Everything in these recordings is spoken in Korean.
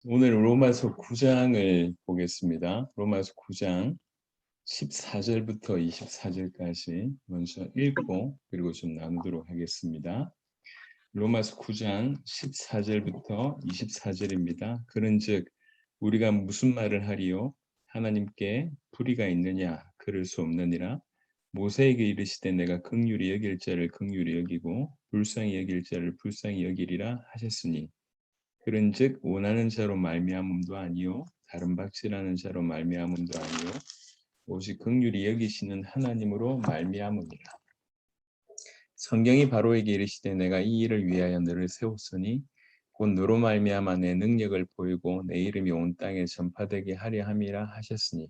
오늘 로마서 9장을 보겠습니다. 로마서 9장 14절부터 24절까지 먼저 읽고 그리고 좀 나누도록 하겠습니다. 로마서 9장 14절부터 24절입니다. 그런즉 우리가 무슨 말을 하리요? 하나님께 불의가 있느냐? 그럴 수 없느니라. 모세에게 이르시되 내가 긍휼히 여길 자를 긍휼히 여기고 불쌍히 여길 자를 불쌍히 여기리라 하셨으니 그런즉 원하는 자로 말미암음도 아니요 다른 박질하는 자로 말미암음도 아니요 오직 긍휼히 여기시는 하나님으로 말미암음이라. 성경이 바로에게 이르시되 내가 이 일을 위하여 너를 세웠으니 곧 너로 말미암아 내 능력을 보이고 내 이름이 온 땅에 전파되게 하려 함이라 하셨으니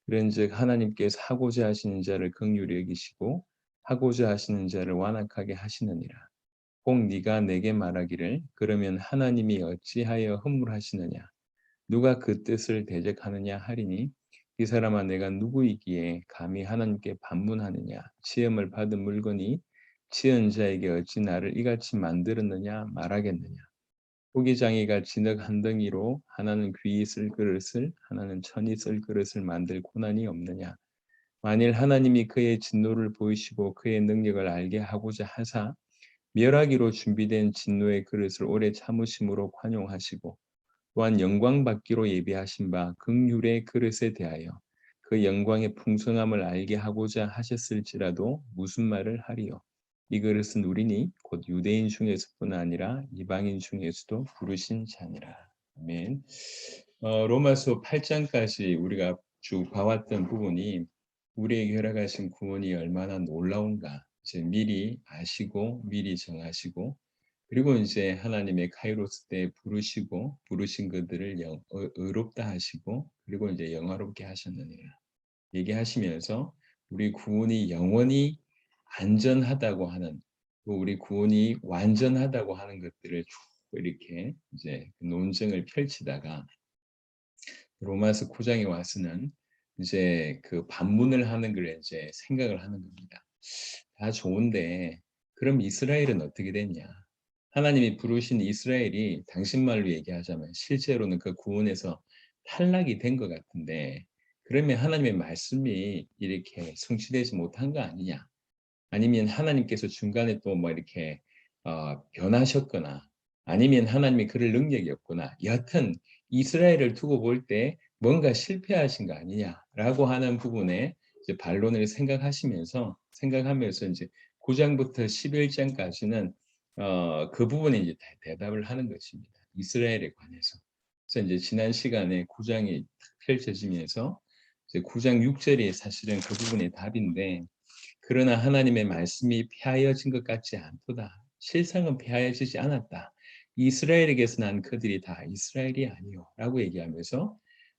그런즉 하나님께서 하고자 하시는 자를 긍휼히 여기시고 하고자 하시는 자를 완악하게 하시느니라. 꼭 네가 내게 말하기를 그러면 하나님이 어찌하여 허물하시느냐 누가 그 뜻을 대적하느냐 하리니 이 사람아 내가 누구이기에 감히 하나님께 반문하느냐 시험을 받은 물건이 치은 자에게 어찌 나를 이같이 만들었느냐 말하겠느냐 호기장이가 진흙 한 덩이로 하나는 귀히 쓸 그릇을 하나는 천이 쓸 그릇을 만들 고난이 없느냐 만일 하나님이 그의 진노를 보이시고 그의 능력을 알게 하고자 하사 멸하기로 준비된 진노의 그릇을 오래 참으심으로 관용하시고 또한 영광 받기로 예비하신 바 긍휼의 그릇에 대하여 그 영광의 풍성함을 알게 하고자 하셨을지라도 무슨 말을 하리요 이 그릇은 우리니 곧 유대인 중에서뿐 아니라 이방인 중에서도 부르신 자니라. 아멘. 로마서 8장까지 우리가 쭉 봐왔던 부분이 우리에게 허락하신 구원이 얼마나 놀라운가 이제 미리 아시고 미리 정하시고 그리고 이제 하나님의 카이로스 때 부르시고 부르신 그들을 의롭다 하시고 그리고 이제 영화롭게 하셨느니라 얘기하시면서 우리 구원이 영원히 안전하다고 하는 또 우리 구원이 완전하다고 하는 것들을 쭉 이렇게 이제 논증을 펼치다가 로마서 9장에 와서는 이제 그 반문을 하는 걸 이제 생각을 하는 겁니다. 다 좋은데 그럼 이스라엘은 어떻게 됐냐? 하나님이 부르신 이스라엘이 당신 말로 얘기하자면 실제로는 그 구원에서 탈락이 된 것 같은데 그러면 하나님의 말씀이 이렇게 성취되지 못한 거 아니냐? 아니면 하나님께서 중간에 또 뭐 이렇게 변하셨거나 아니면 하나님이 그럴 능력이 없거나 여하튼 이스라엘을 두고 볼 때 뭔가 실패하신 거 아니냐라고 하는 부분에 이제 반론을 생각하면서 이제 9장부터 11장까지는 그 부분에 이제 대답을 하는 것입니다. 이스라엘에 관해서. 그래서 이제 지난 시간에 9장이 펼쳐지면서 이제 9장 6절이 사실은 그 부분의 답인데 그러나 하나님의 말씀이 폐하여진 것 같지 않도다. 실상은 폐하여지지 않았다. 이스라엘에게서 난 그들이 다 이스라엘이 아니요. 라고 얘기하면서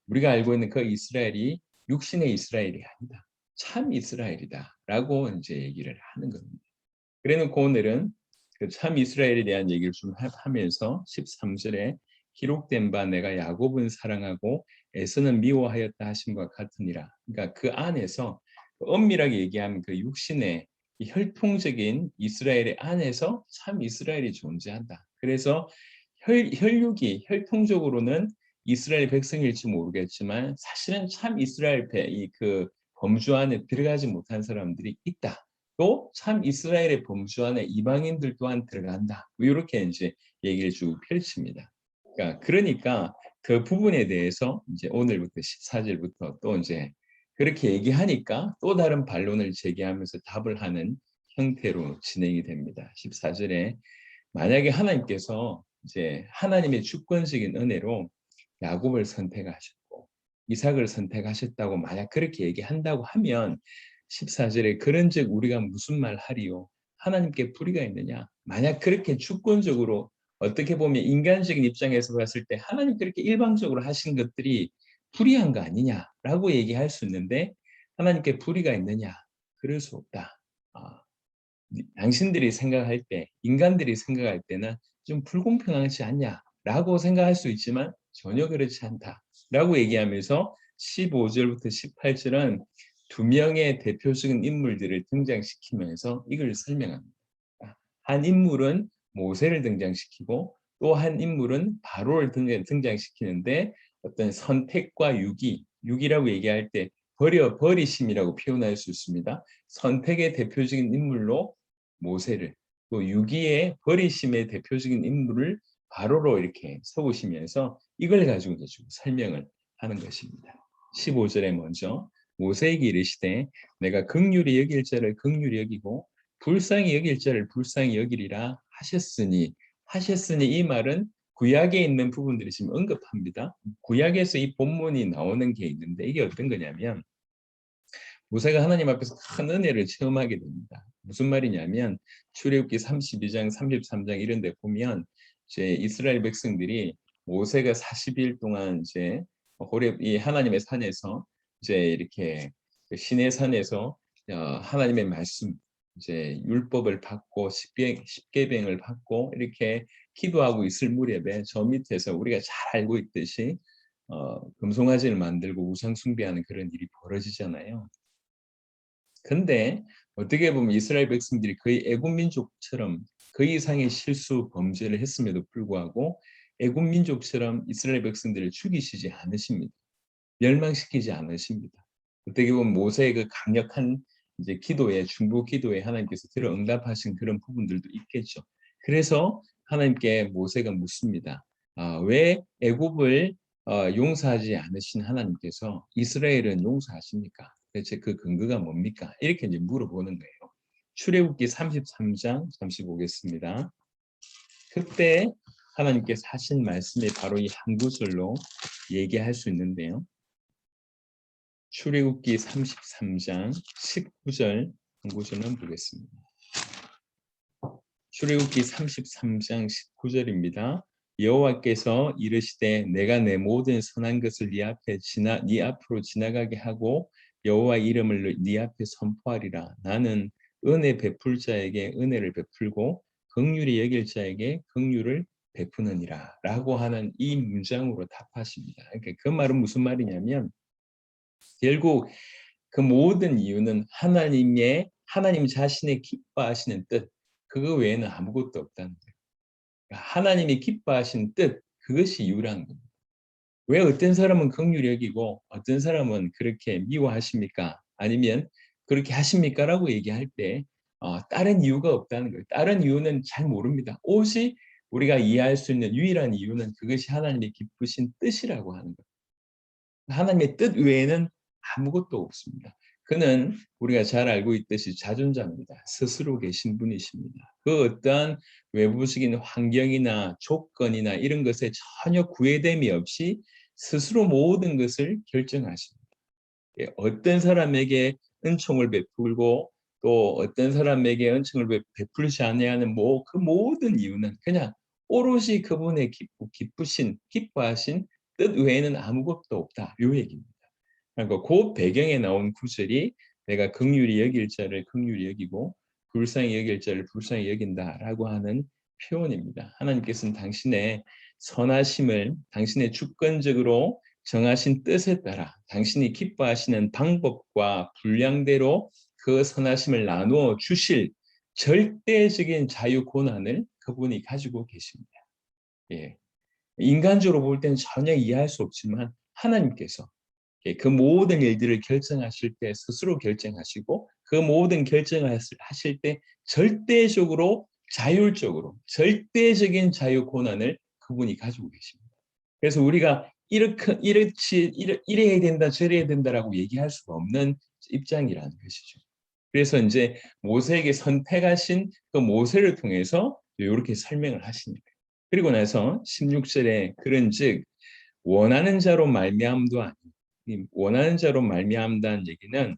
우리가 알고 있는 그 이스라엘이 육신의 이스라엘이 아니다. 참 이스라엘이다. 라고 이제 얘기를 하는 겁니다. 그래놓고 오늘은 그 참 이스라엘에 대한 얘기를 좀 하면서 13절에 기록된 바 내가 야곱은 사랑하고 에서는 미워하였다 하심과 같으니라. 그러니까 그 안에서 엄밀하게 얘기하면 그 육신의 혈통적인 이스라엘의 안에서 참 이스라엘이 존재한다. 그래서 혈육이 혈통적으로는 이스라엘 백성일지 모르겠지만 사실은 참 이스라엘 그 범주 안에 들어가지 못한 사람들이 있다. 또 참 이스라엘의 범주 안에 이방인들 또한 들어간다. 이렇게 이제 얘기를 쭉 펼칩니다. 그러니까 그 부분에 대해서 이제 오늘부터 14절부터 또 이제 그렇게 얘기하니까 또 다른 반론을 제기하면서 답을 하는 형태로 진행이 됩니다. 14절에 만약에 하나님께서 이제 하나님의 주권적인 은혜로 야곱을 선택하셨고 이삭을 선택하셨다고 만약 그렇게 얘기한다고 하면 14절에 그런즉 우리가 무슨 말 하리요? 하나님께 불의가 있느냐? 만약 그렇게 주권적으로 어떻게 보면 인간적인 입장에서 봤을 때 하나님 그렇게 일방적으로 하신 것들이 불의한 거 아니냐라고 얘기할 수 있는데 하나님께 불의가 있느냐? 그럴 수 없다. 당신들이 생각할 때, 인간들이 생각할 때는 좀 불공평하지 않냐라고 생각할 수 있지만 전혀 그렇지 않다라고 얘기하면서 15절부터 18절은 두 명의 대표적인 인물들을 등장시키면서 이걸 설명합니다. 한 인물은 모세를 등장시키고 또 한 인물은 바로를 등장시키는데 어떤 선택과 유기라고 얘기할 때 버리심이라고 표현할 수 있습니다. 선택의 대표적인 인물로 모세를, 또 유기의 버리심의 대표적인 인물을 바로로 이렇게 세우시면서 이걸 가지고 이제 설명을 하는 것입니다. 15절에 먼저 모세에게 이르시되 내가 긍휼히 여길 자를 긍휼히 여기고 불쌍히 여길 자를 불쌍히 여기리라 하셨으니 이 말은 구약에 있는 부분들이 지금 언급합니다. 구약에서 이 본문이 나오는 게 있는데 이게 어떤 거냐면 모세가 하나님 앞에서 큰 은혜를 체험하게 됩니다. 무슨 말이냐면 출애굽기 32장, 33장 이런 데 보면 이제 이스라엘 백성들이 모세가 40일 동안 이제 호렙 이 하나님의 산에서 이제 이렇게 시내 산에서 하나님의 말씀 이제 율법을 받고 십계명을 받고 이렇게 기도하고 있을 무렵에 저 밑에서 우리가 잘 알고 있듯이 금송아지를 만들고 우상 숭배하는 그런 일이 벌어지잖아요. 근데 어떻게 보면 이스라엘 백성들이 거의 애굽 민족처럼 그 이상의 실수 범죄를 했음에도 불구하고 애굽 민족처럼 이스라엘 백성들을 죽이시지 않으십니다. 멸망시키지 않으십니다. 어떻게 보면 모세의 그 강력한 이제 기도에 중보 기도에 하나님께서 들어 응답하신 그런 부분들도 있겠죠. 그래서 하나님께 모세가 묻습니다. 왜 애굽을 용서하지 않으신 하나님께서 이스라엘은 용서하십니까? 대체 그 근거가 뭡니까? 이렇게 이제 물어보는 거예요. 출애굽기 33장 잠시 보겠습니다. 그때 하나님께서 하신 말씀이 바로 이 한 구절로 얘기할 수 있는데요. 출애굽기 33장 19절 한 구절만 보겠습니다. 출애굽기 33장 19절입니다. 여호와께서 이르시되 내가 내 모든 선한 것을 네 앞으로 지나가게 하고 여호와 이름을 네 앞에 선포하리라. 나는 은혜 베풀 자에게 은혜를 베풀고 긍휼히 여길 자에게 긍휼을 베푸느니라 라고 하는 이 문장으로 답하십니다. 그러니까 그 말은 무슨 말이냐면 결국 그 모든 이유는 하나님 자신의 기뻐하시는 뜻 그거 외에는 아무것도 없다는 거예요. 하나님이 기뻐하신 뜻 그것이 이유라는 겁니다. 왜 어떤 사람은 긍휼히 여기고 어떤 사람은 그렇게 미워하십니까? 아니면 그렇게 하십니까? 라고 얘기할 때 다른 이유가 없다는 거예요. 다른 이유는 잘 모릅니다. 오직 우리가 이해할 수 있는 유일한 이유는 그것이 하나님의 기쁘신 뜻이라고 하는 거예요. 하나님의 뜻 외에는 아무것도 없습니다. 그는 우리가 잘 알고 있듯이 자존자입니다. 스스로 계신 분이십니다. 그 어떠한 외부적인 환경이나 조건이나 이런 것에 전혀 구애됨이 없이 스스로 모든 것을 결정하십니다. 어떤 사람에게 은총을 베풀고 또 어떤 사람에게 은총을 베풀지 아니하는 그 모든 이유는 그냥 오롯이 그분의 기뻐하신 뜻 외에는 아무것도 없다. 이 얘기입니다. 그러니까 그 배경에 나온 구절이 내가 긍휼히 여길 자를 긍휼히 여기고 불쌍히 여길 자를 불쌍히 여긴다라고 하는 표현입니다. 하나님께서는 당신의 선하심을 당신의 주권적으로 정하신 뜻에 따라 당신이 기뻐하시는 방법과 분량대로 그 선하심을 나누어 주실 절대적인 자유 권한을 그분이 가지고 계십니다. 예. 인간적으로 볼 때는 전혀 이해할 수 없지만 하나님께서 그 모든 일들을 결정하실 때 스스로 결정하시고 그 모든 결정을 하실 때 절대적으로 자율적으로 절대적인 자유 권한을 그분이 가지고 계십니다. 그래서 우리가 이래야 된다 저래야 된다라고 얘기할 수가 없는 입장이라는 것이죠. 그래서 이제 모세에게 선택하신 그 모세를 통해서 이렇게 설명을 하십니다. 그리고 나서 16절에 그런즉 원하는 자로 말미암도 아니 원하는 자로 말미암다는 얘기는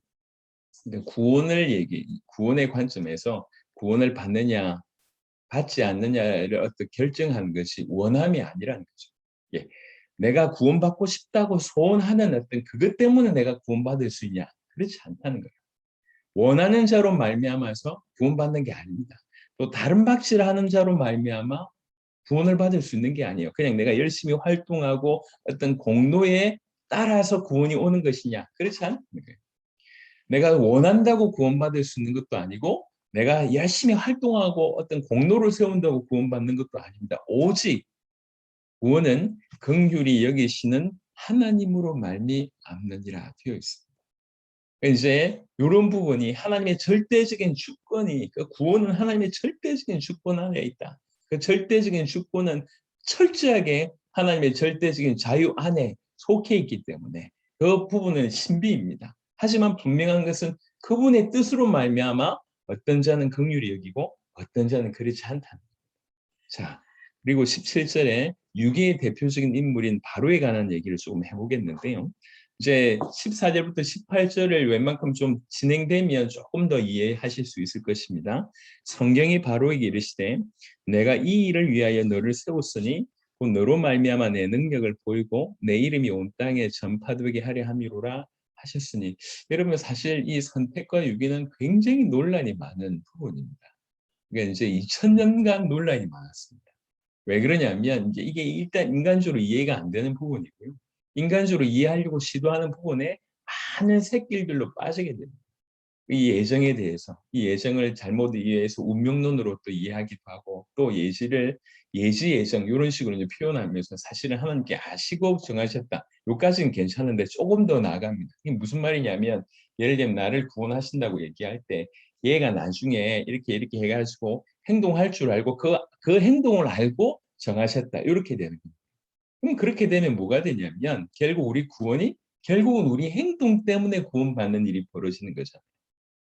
구원의 관점에서 구원을 받느냐 받지 않느냐를 어떻게 결정하는 것이 원함이 아니라는 거죠. 예. 내가 구원받고 싶다고 소원하는 어떤 그것 때문에 내가 구원받을 수 있냐? 그렇지 않다는 거예요. 원하는 자로 말미암아서 구원받는 게 아닙니다. 또 다른 박질을 하는 자로 말미암아 구원을 받을 수 있는 게 아니에요. 그냥 내가 열심히 활동하고 어떤 공로에 따라서 구원이 오는 것이냐? 그렇지 않은 거예요. 내가 원한다고 구원받을 수 있는 것도 아니고 내가 열심히 활동하고 어떤 공로를 세운다고 구원받는 것도 아닙니다. 오직 구원은 긍휼히 여기시는 하나님으로 말미암느니라 되어 있습니다. 이제 이런 부분이 하나님의 절대적인 주권이 그 구원은 하나님의 절대적인 주권 안에 있다. 그 절대적인 주권은 철저하게 하나님의 절대적인 자유 안에 속해 있기 때문에 그 부분은 신비입니다. 하지만 분명한 것은 그분의 뜻으로 말미암아 어떤 자는 긍휼히 여기고 어떤 자는 그렇지 않다. 자, 그리고 17절에 유기의 대표적인 인물인 바로에 관한 얘기를 조금 해보겠는데요. 이제 14절부터 18절을 웬만큼 좀 진행되면 조금 더 이해하실 수 있을 것입니다. 성경이 바로에게 이르시되 내가 이 일을 위하여 너를 세웠으니 곧 너로 말미암아 내 능력을 보이고 내 이름이 온 땅에 전파되게 하려 함이로라 하셨으니 여러분 사실 이 선택과 유기는 굉장히 논란이 많은 부분입니다. 그러니까 이제 2000년간 논란이 많았습니다. 왜 그러냐면 이제 이게 일단 인간적으로 이해가 안 되는 부분이고요. 인간적으로 이해하려고 시도하는 부분에 많은 새길들로 빠지게 됩니다. 이 예정에 대해서 이 예정을 잘못 이해해서 운명론으로 또 이해하기도 하고 또 예지 예정 이런 식으로 이제 표현하면서 사실은 하나님께 아시고 정하셨다. 요까지는 괜찮은데 조금 더 나아갑니다. 이게 무슨 말이냐면 예를 들면 나를 구원하신다고 얘기할 때 얘가 나중에 이렇게 해가지고 행동할 줄 알고 그 행동을 알고 정하셨다. 이렇게 되는 겁니다. 그럼 그렇게 되면 뭐가 되냐면 결국 우리 구원이 결국은 우리 행동 때문에 구원받는 일이 벌어지는 거잖아요.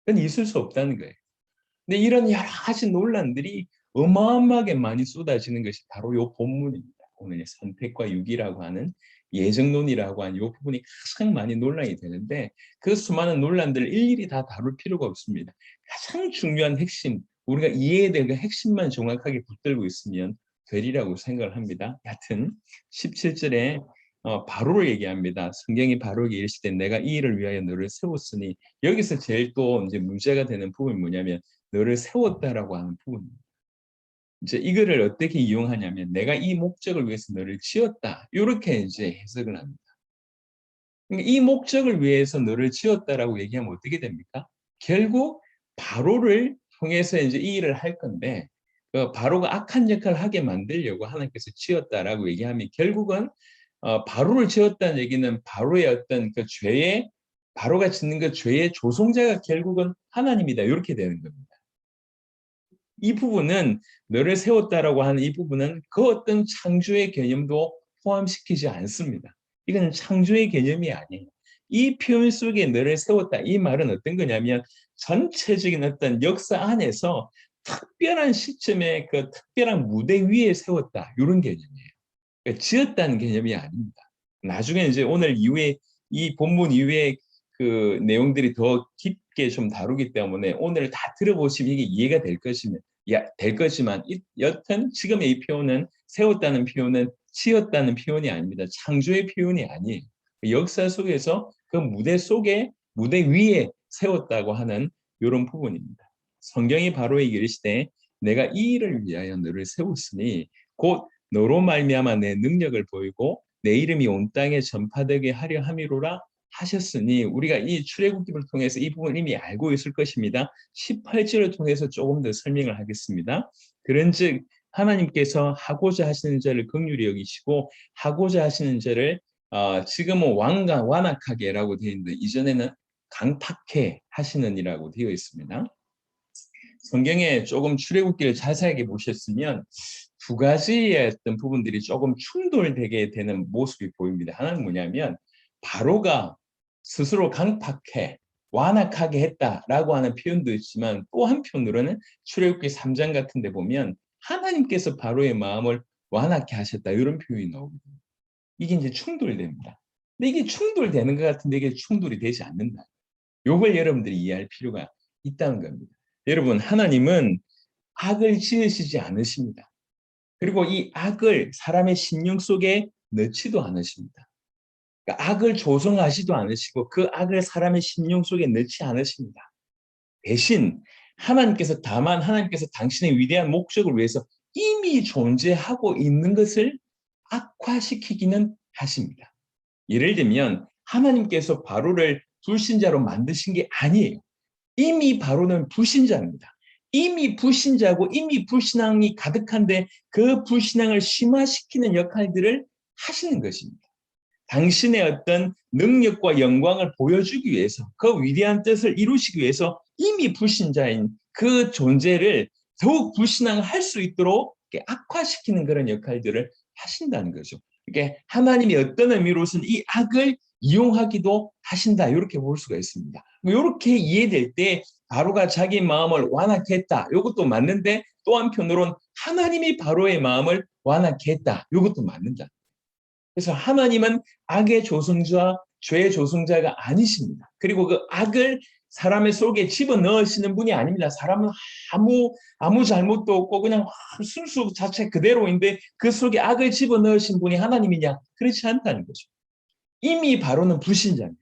그건 있을 수 없다는 거예요. 근데 이런 여러 가지 논란들이 어마어마하게 많이 쏟아지는 것이 바로 이 본문입니다. 오늘의 선택과 유기라고 하는 예정론이라고 하는 이 부분이 가장 많이 논란이 되는데 그 수많은 논란들을 일일이 다 다룰 필요가 없습니다. 가장 중요한 핵심, 우리가 이해해야 될 그 핵심만 정확하게 붙들고 있으면 되리라고 생각을 합니다. 여하튼 17절에 바로를 얘기합니다. 성경이 바로에게 이르시되 내가 이 일을 위하여 너를 세웠으니 여기서 제일 또 이제 문제가 되는 부분이 뭐냐면 너를 세웠다라고 하는 부분입니다. 이제 이거를 어떻게 이용하냐면 내가 이 목적을 위해서 너를 지었다. 이렇게 이제 해석을 합니다. 그러니까 이 목적을 위해서 너를 지었다라고 얘기하면 어떻게 됩니까? 결국 바로를 통해서 이제 이 일을 할 건데 그 바로가 악한 역할을 하게 만들려고 하나님께서 지었다라고 얘기하면 결국은 바로를 지었다는 얘기는 바로의 어떤 그 죄의 바로가 짓는 그 죄의 조성자가 결국은 하나님이다. 이렇게 되는 겁니다. 이 부분은 너를 세웠다라고 하는 이 부분은 그 어떤 창조의 개념도 포함시키지 않습니다. 이건 창조의 개념이 아니에요. 이 표현 속에 너를 세웠다. 이 말은 어떤 거냐면 전체적인 어떤 역사 안에서 특별한 시점에 그 특별한 무대 위에 세웠다. 이런 개념이에요. 그러니까 지었다는 개념이 아닙니다. 나중에 이제 오늘 이후에 이 본문 이후에 그 내용들이 더 깊게 좀 다루기 때문에 오늘 다 들어보시면 이게 이해가 될 것이지만 여튼 지금의 이 표현은 세웠다는 표현은 지었다는 표현이 아닙니다. 창조의 표현이 아니에요. 역사 속에서 그 무대 속에 무대 위에 세웠다고 하는 이런 부분입니다. 성경이 바로 이르시되 내가 이 일을 위하여 너를 세웠으니 곧 너로 말미암아 내 능력을 보이고 내 이름이 온 땅에 전파되게 하려 함이로라 하셨으니 우리가 이 출애굽기를 통해서 이 부분 이미 알고 있을 것입니다. 18절을 통해서 조금 더 설명을 하겠습니다. 그런즉 하나님께서 하고자 하시는 자를 긍휼히 여기시고 하고자 하시는 자를 지금은 완악하게라고 되어 있는데 이전에는 강팍해 하시는이라고 되어 있습니다. 성경에 조금 출애굽기를 자세하게 보셨으면 두 가지의 어떤 부분들이 조금 충돌되게 되는 모습이 보입니다. 하나는 뭐냐면 바로가 스스로 강팍해 완악하게 했다라고 하는 표현도 있지만 또 한편으로는 출애굽기 3장 같은 데 보면 하나님께서 바로의 마음을 완악해 하셨다 이런 표현이 나오거든요. 이게 이제 충돌됩니다. 근데 이게 충돌되는 것 같은데 이게 충돌이 되지 않는다. 이걸 여러분들이 이해할 필요가 있다는 겁니다. 여러분 하나님은 악을 지으시지 않으십니다. 그리고 이 악을 사람의 심령 속에 넣지도 않으십니다. 그러니까 악을 조성하지도 않으시고 그 악을 사람의 심령 속에 넣지 않으십니다. 대신 다만 하나님께서 당신의 위대한 목적을 위해서 이미 존재하고 있는 것을 악화시키기는 하십니다. 예를 들면 하나님께서 바로를 불신자로 만드신 게 아니에요. 이미 바로는 불신자입니다. 이미 불신자고 이미 불신앙이 가득한데 그 불신앙을 심화시키는 역할들을 하시는 것입니다. 당신의 어떤 능력과 영광을 보여주기 위해서 그 위대한 뜻을 이루시기 위해서 이미 불신자인 그 존재를 더욱 불신앙할 수 있도록 악화시키는 그런 역할들을 하신다는 거죠. 이게 하나님이 어떤 의미로서는 이 악을 이용하기도 하신다 이렇게 볼 수가 있습니다. 이렇게 이해될 때 바로가 자기 마음을 완악히 했다. 이것도 맞는데 또 한편으로는 하나님이 바로의 마음을 완악히 했다. 이것도 맞는다. 그래서 하나님은 악의 조성자, 죄의 조성자가 아니십니다. 그리고 그 악을 사람의 속에 집어넣으시는 분이 아닙니다. 사람은 아무 잘못도 없고 그냥 순수 자체 그대로인데 그 속에 악을 집어넣으신 분이 하나님이냐? 그렇지 않다는 거죠. 이미 바로는 불신자입니다.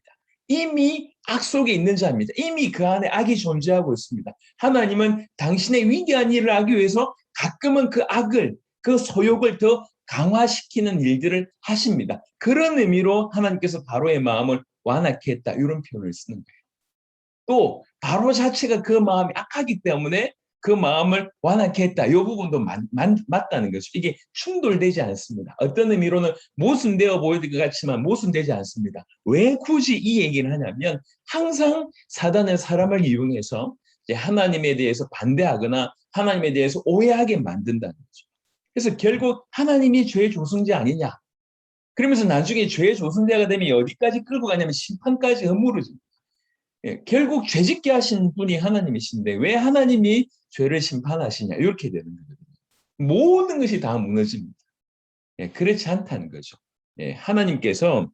이미 악 속에 있는 자입니다. 이미 그 안에 악이 존재하고 있습니다. 하나님은 당신의 위대한 일을 하기 위해서 가끔은 그 악을, 그 소욕을 더 강화시키는 일들을 하십니다. 그런 의미로 하나님께서 바로의 마음을 완악히 했다. 이런 표현을 쓰는 거예요. 또 바로 자체가 그 마음이 악하기 때문에 그 마음을 완악히 했다. 이 부분도 맞다는 거죠. 이게 충돌되지 않습니다. 어떤 의미로는 모순되어 보일 것 같지만 모순되지 않습니다. 왜 굳이 이 얘기를 하냐면 항상 사단은 사람을 이용해서 하나님에 대해서 반대하거나 하나님에 대해서 오해하게 만든다는 거죠. 그래서 결국 하나님이 죄의 조성자 아니냐. 그러면서 나중에 죄의 조성자가 되면 어디까지 끌고 가냐면 심판까지 허물어집니다. 결국 죄짓게 하신 분이 하나님이신데 왜 하나님이 죄를 심판하시냐 이렇게 되는 거거든요. 모든 것이 다 무너집니다. 그렇지 않다는 거죠. 하나님께서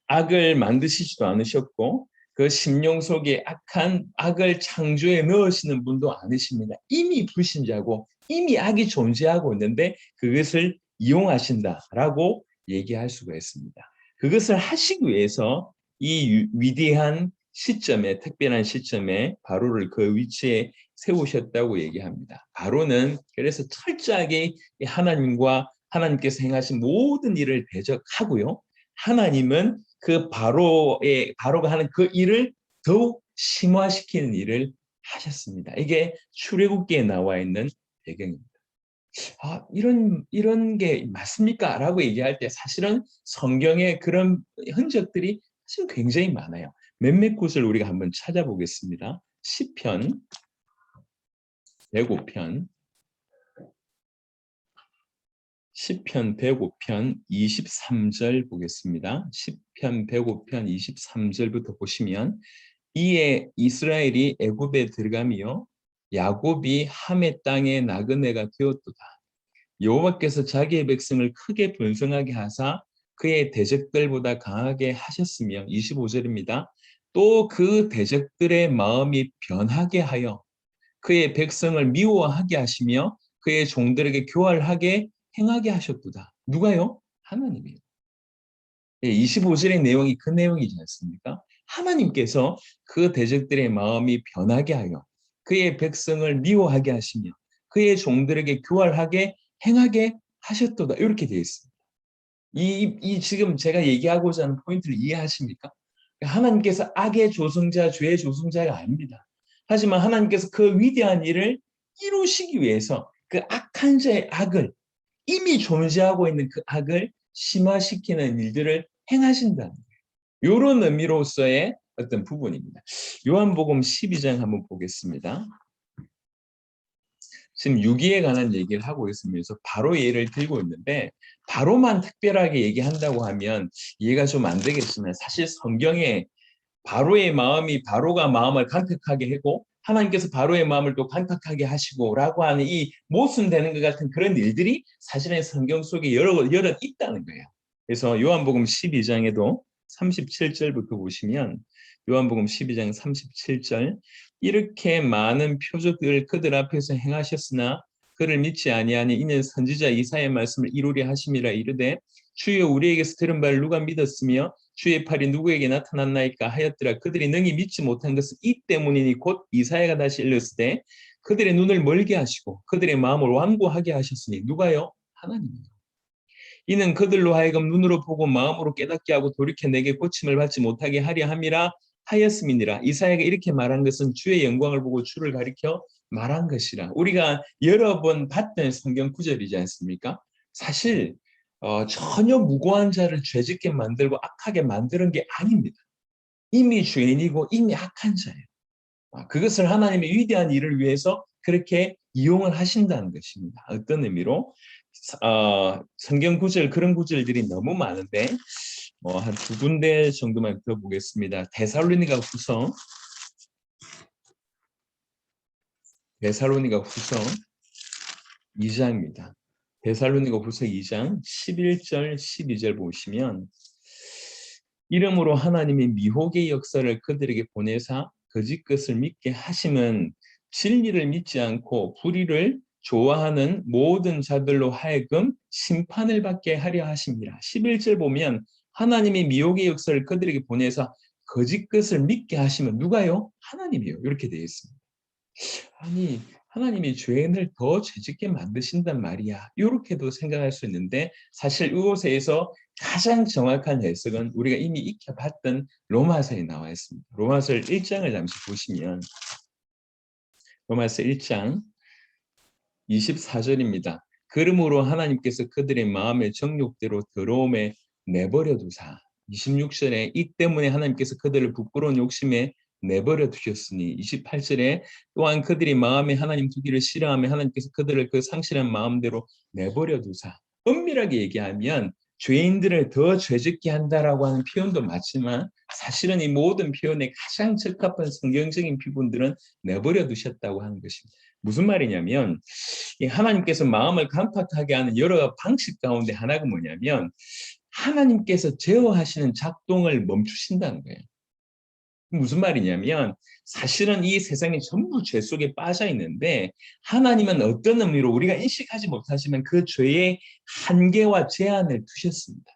악을 만드시지도 않으셨고 그 심령 속에 악한 악을 창조해 넣으시는 분도 아니십니다. 이미 불신자고 이미 악이 존재하고 있는데 그것을 이용하신다라고 얘기할 수가 있습니다. 그것을 하시기 위해서 이 위대한 시점에 특별한 시점에 바로를 그 위치에 세우셨다고 얘기합니다. 바로는 그래서 철저하게 하나님과 하나님께서 행하신 모든 일을 대적하고요. 하나님은 그 바로가 하는 그 일을 더욱 심화시키는 일을 하셨습니다. 이게 출애굽기에 나와 있는 배경입니다. 이런 게 맞습니까? 라고 얘기할 때 사실은 성경에 그런 흔적들이 사실 굉장히 많아요. 몇몇 곳을 우리가 한번 찾아보겠습니다. 시편 105편 시편 105편 23절 보겠습니다. 시편 105편 23절부터 보시면 이에 이스라엘이 애굽에 들어가며 야곱이 함의 땅에 나그네가 되었도다. 여호와께서 자기의 백성을 크게 번성하게 하사 그의 대적들보다 강하게 하셨으며 25절입니다. 또 그 대적들의 마음이 변하게 하여 그의 백성을 미워하게 하시며 그의 종들에게 교활하게 행하게 하셨도다. 누가요? 하나님이에요. 25절의 내용이 그 내용이지 않습니까? 하나님께서 그 대적들의 마음이 변하게 하여 그의 백성을 미워하게 하시며 그의 종들에게 교활하게 행하게 하셨도다. 이렇게 되어 있습니다. 이 지금 제가 얘기하고자 하는 포인트를 이해하십니까? 하나님께서 악의 조성자, 죄의 조성자가 아닙니다. 하지만 하나님께서 그 위대한 일을 이루시기 위해서 그 악한 자의 악을 이미 존재하고 있는 그 악을 심화시키는 일들을 행하신다는 거예요. 이런 의미로서의 어떤 부분입니다. 요한복음 12장 한번 보겠습니다. 지금 유기에 관한 얘기를 하고 있으면서 바로 예를 들고 있는데 바로만 특별하게 얘기한다고 하면 이해가 좀 안 되겠지만 사실 성경에 바로의 마음이 바로가 마음을 간택하게 하고 하나님께서 바로의 마음을 또 간택하게 하시고라고 하는 이 모순되는 것 같은 그런 일들이 사실은 성경 속에 여러 있다는 거예요. 그래서 요한복음 12장에도 37절부터 보시면 요한복음 12장 37절 이렇게 많은 표적을 그들 앞에서 행하셨으나 그를 믿지 아니하니 이는 선지자 이사야의 말씀을 이루려 하심이라 이르되 주여 우리에게서 들은 바를 누가 믿었으며 주의 팔이 누구에게 나타났나이까 하였더라. 그들이 능히 믿지 못한 것은 이 때문이니 곧 이사야가 다시 일렀을 때 그들의 눈을 멀게 하시고 그들의 마음을 완고하게 하셨으니 누가요? 하나님이요. 이는 그들로 하여금 눈으로 보고 마음으로 깨닫게 하고 돌이켜 내게 고침을 받지 못하게 하려 함이라 하였음이니라. 이사야가 이렇게 말한 것은 주의 영광을 보고 주를 가리켜 말한 것이라. 우리가 여러 번 봤던 성경 구절이지 않습니까? 사실 전혀 무고한 자를 죄짓게 만들고 악하게 만드는 게 아닙니다. 이미 죄인이고 이미 악한 자예요. 그것을 하나님의 위대한 일을 위해서 그렇게 이용을 하신다는 것입니다. 어떤 의미로? 성경 구절, 그런 구절들이 너무 많은데 한 두 군데 정도만 더 보겠습니다. 데살로니가 후서 2장입니다. 데살로니가 후서 2장 11절 12절 보시면 이름으로 하나님이 미혹의 역사를 그들에게 보내사 거짓 것을 믿게 하심은 진리를 믿지 않고 불의를 좋아하는 모든 자들로 하여금 심판을 받게 하려 하십니다. 11절 보면 하나님이 미혹의 역사를 그들에게 보내사 거짓 것을 믿게 하시면 누가요? 하나님이요. 이렇게 되어 있습니다. 아니 하나님이 죄인을 더 죄짓게 만드신단 말이야. 이렇게도 생각할 수 있는데 사실 이곳에서 가장 정확한 해석은 우리가 이미 익혀봤던 로마서에 나와 있습니다. 로마서 1장을 잠시 보시면 로마서 1장 24절입니다. 그러므로 하나님께서 그들의 마음의 정욕대로 더러움에 내버려 두사 26절에 이 때문에 하나님께서 그들을 부끄러운 욕심에 내버려 두셨으니 28절에 또한 그들이 마음에 하나님 두기를 싫어하며 하나님께서 그들을 그 상실한 마음대로 내버려 두사 엄밀하게 얘기하면 죄인들을 더 죄짓게 한다라고 하는 표현도 맞지만 사실은 이 모든 표현에 가장 적합한 성경적인 부분들은 내버려 두셨다고 하는 것입니다. 무슨 말이냐면 하나님께서 마음을 강팍하게 하는 여러 방식 가운데 하나가 뭐냐면 하나님께서 제어하시는 작동을 멈추신다는 거예요. 무슨 말이냐면 사실은 이 세상이 전부 죄 속에 빠져 있는데 하나님은 어떤 의미로 우리가 인식하지 못하시면 그 죄의 한계와 제한을 두셨습니다.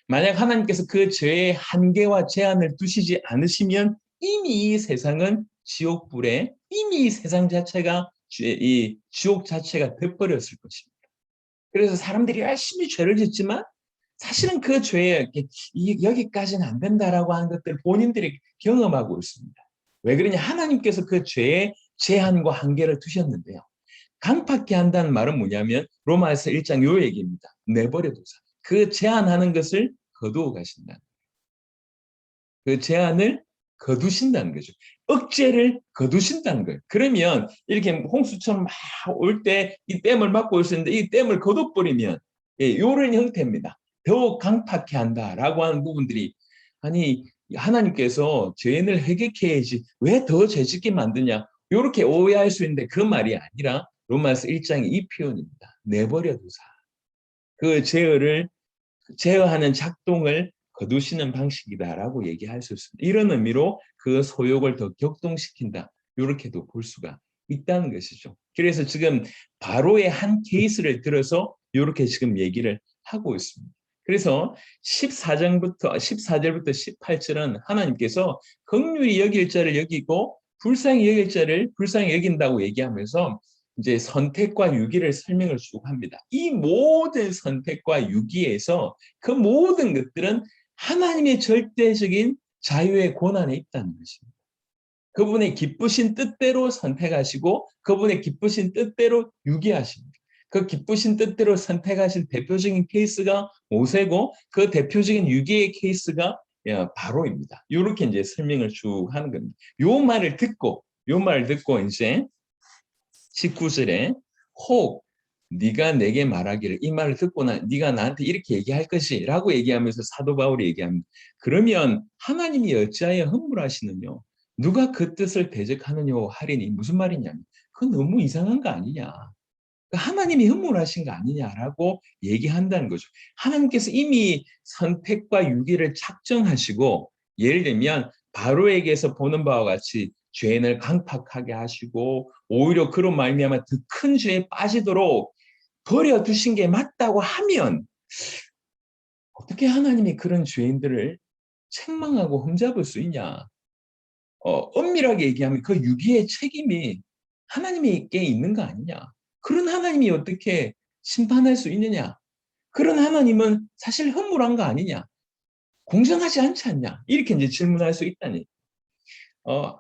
만약 하나님께서 그 죄의 한계와 제한을 두시지 않으시면 이미 이 세상은 지옥불에 이미 이 세상 자체가 이 지옥 자체가 돼버렸을 것입니다. 그래서 사람들이 열심히 죄를 짓지만 사실은 그 죄에 여기까지는 안 된다라고 하는 것들 본인들이 경험하고 있습니다. 왜 그러냐? 하나님께서 그 죄의 제한과 한계를 두셨는데요. 강팍케 한다는 말은 뭐냐면 로마에서 1장 요 얘기입니다. 내버려 두사. 그 제한하는 것을 거두어 가신다. 그 제한을 거두신다는 거죠. 억제를 거두신다는 거예요. 그러면 이렇게 홍수처럼 막 올 때 이 댐을 막고 올 수 있는데 이 댐을 거둬버리면 이런 형태입니다. 더욱 강팍케 한다라고 하는 부분들이 아니 하나님께서 죄인을 회개케 해야지 왜 더 죄짓게 만드냐 이렇게 오해할 수 있는데 그 말이 아니라 로마서 1장의 이 표현입니다. 내버려 두사. 그 제어하는 작동을 거두시는 방식이다라고 얘기할 수 있습니다. 이런 의미로 그 소욕을 더 격동시킨다. 이렇게도 볼 수가 있다는 것이죠. 그래서 지금 바로의 한 케이스를 들어서 이렇게 지금 얘기를 하고 있습니다. 그래서 14절부터 18절은 하나님께서 긍휼히 여길 자를 여기고 불쌍히 여길 자를 불쌍히 여긴다고 얘기하면서 이제 선택과 유기를 설명을 쭉 합니다. 이 모든 선택과 유기에서 그 모든 것들은 하나님의 절대적인 자유의 권한에 있다는 것입니다. 그분의 기쁘신 뜻대로 선택하시고 그분의 기쁘신 뜻대로 유기하십니다. 그 기쁘신 뜻대로 선택하신 대표적인 케이스가 모세고 그 대표적인 유기의 케이스가 바로입니다. 이렇게 이제 설명을 쭉 하는 겁니다. 요 말을 듣고 이제 19절에 혹 네가 내게 말하기를 이 말을 듣고 네가 나한테 이렇게 얘기할 것이라고 얘기하면서 사도 바울이 얘기합니다. 그러면 하나님이 어찌하여 허물하시느냐 누가 그 뜻을 대적하느냐 하리니 무슨 말이냐면 그건 너무 이상한 거 아니냐. 하나님이 허물하신 거 아니냐라고 얘기한다는 거죠. 하나님께서 이미 선택과 유기를 작정하시고 예를 들면 바로에게서 보는 바와 같이 죄인을 강팍하게 하시고 오히려 그로 말미암아 더 큰 죄에 빠지도록 버려두신 게 맞다고 하면 어떻게 하나님이 그런 죄인들을 책망하고 흠잡을 수 있냐. 엄밀하게 얘기하면 그 유기의 책임이 하나님께 있는 거 아니냐. 그런 하나님이 어떻게 심판할 수 있느냐. 그런 하나님은 사실 허물한 거 아니냐. 공정하지 않지 않냐. 이렇게 이제 질문할 수 있다니.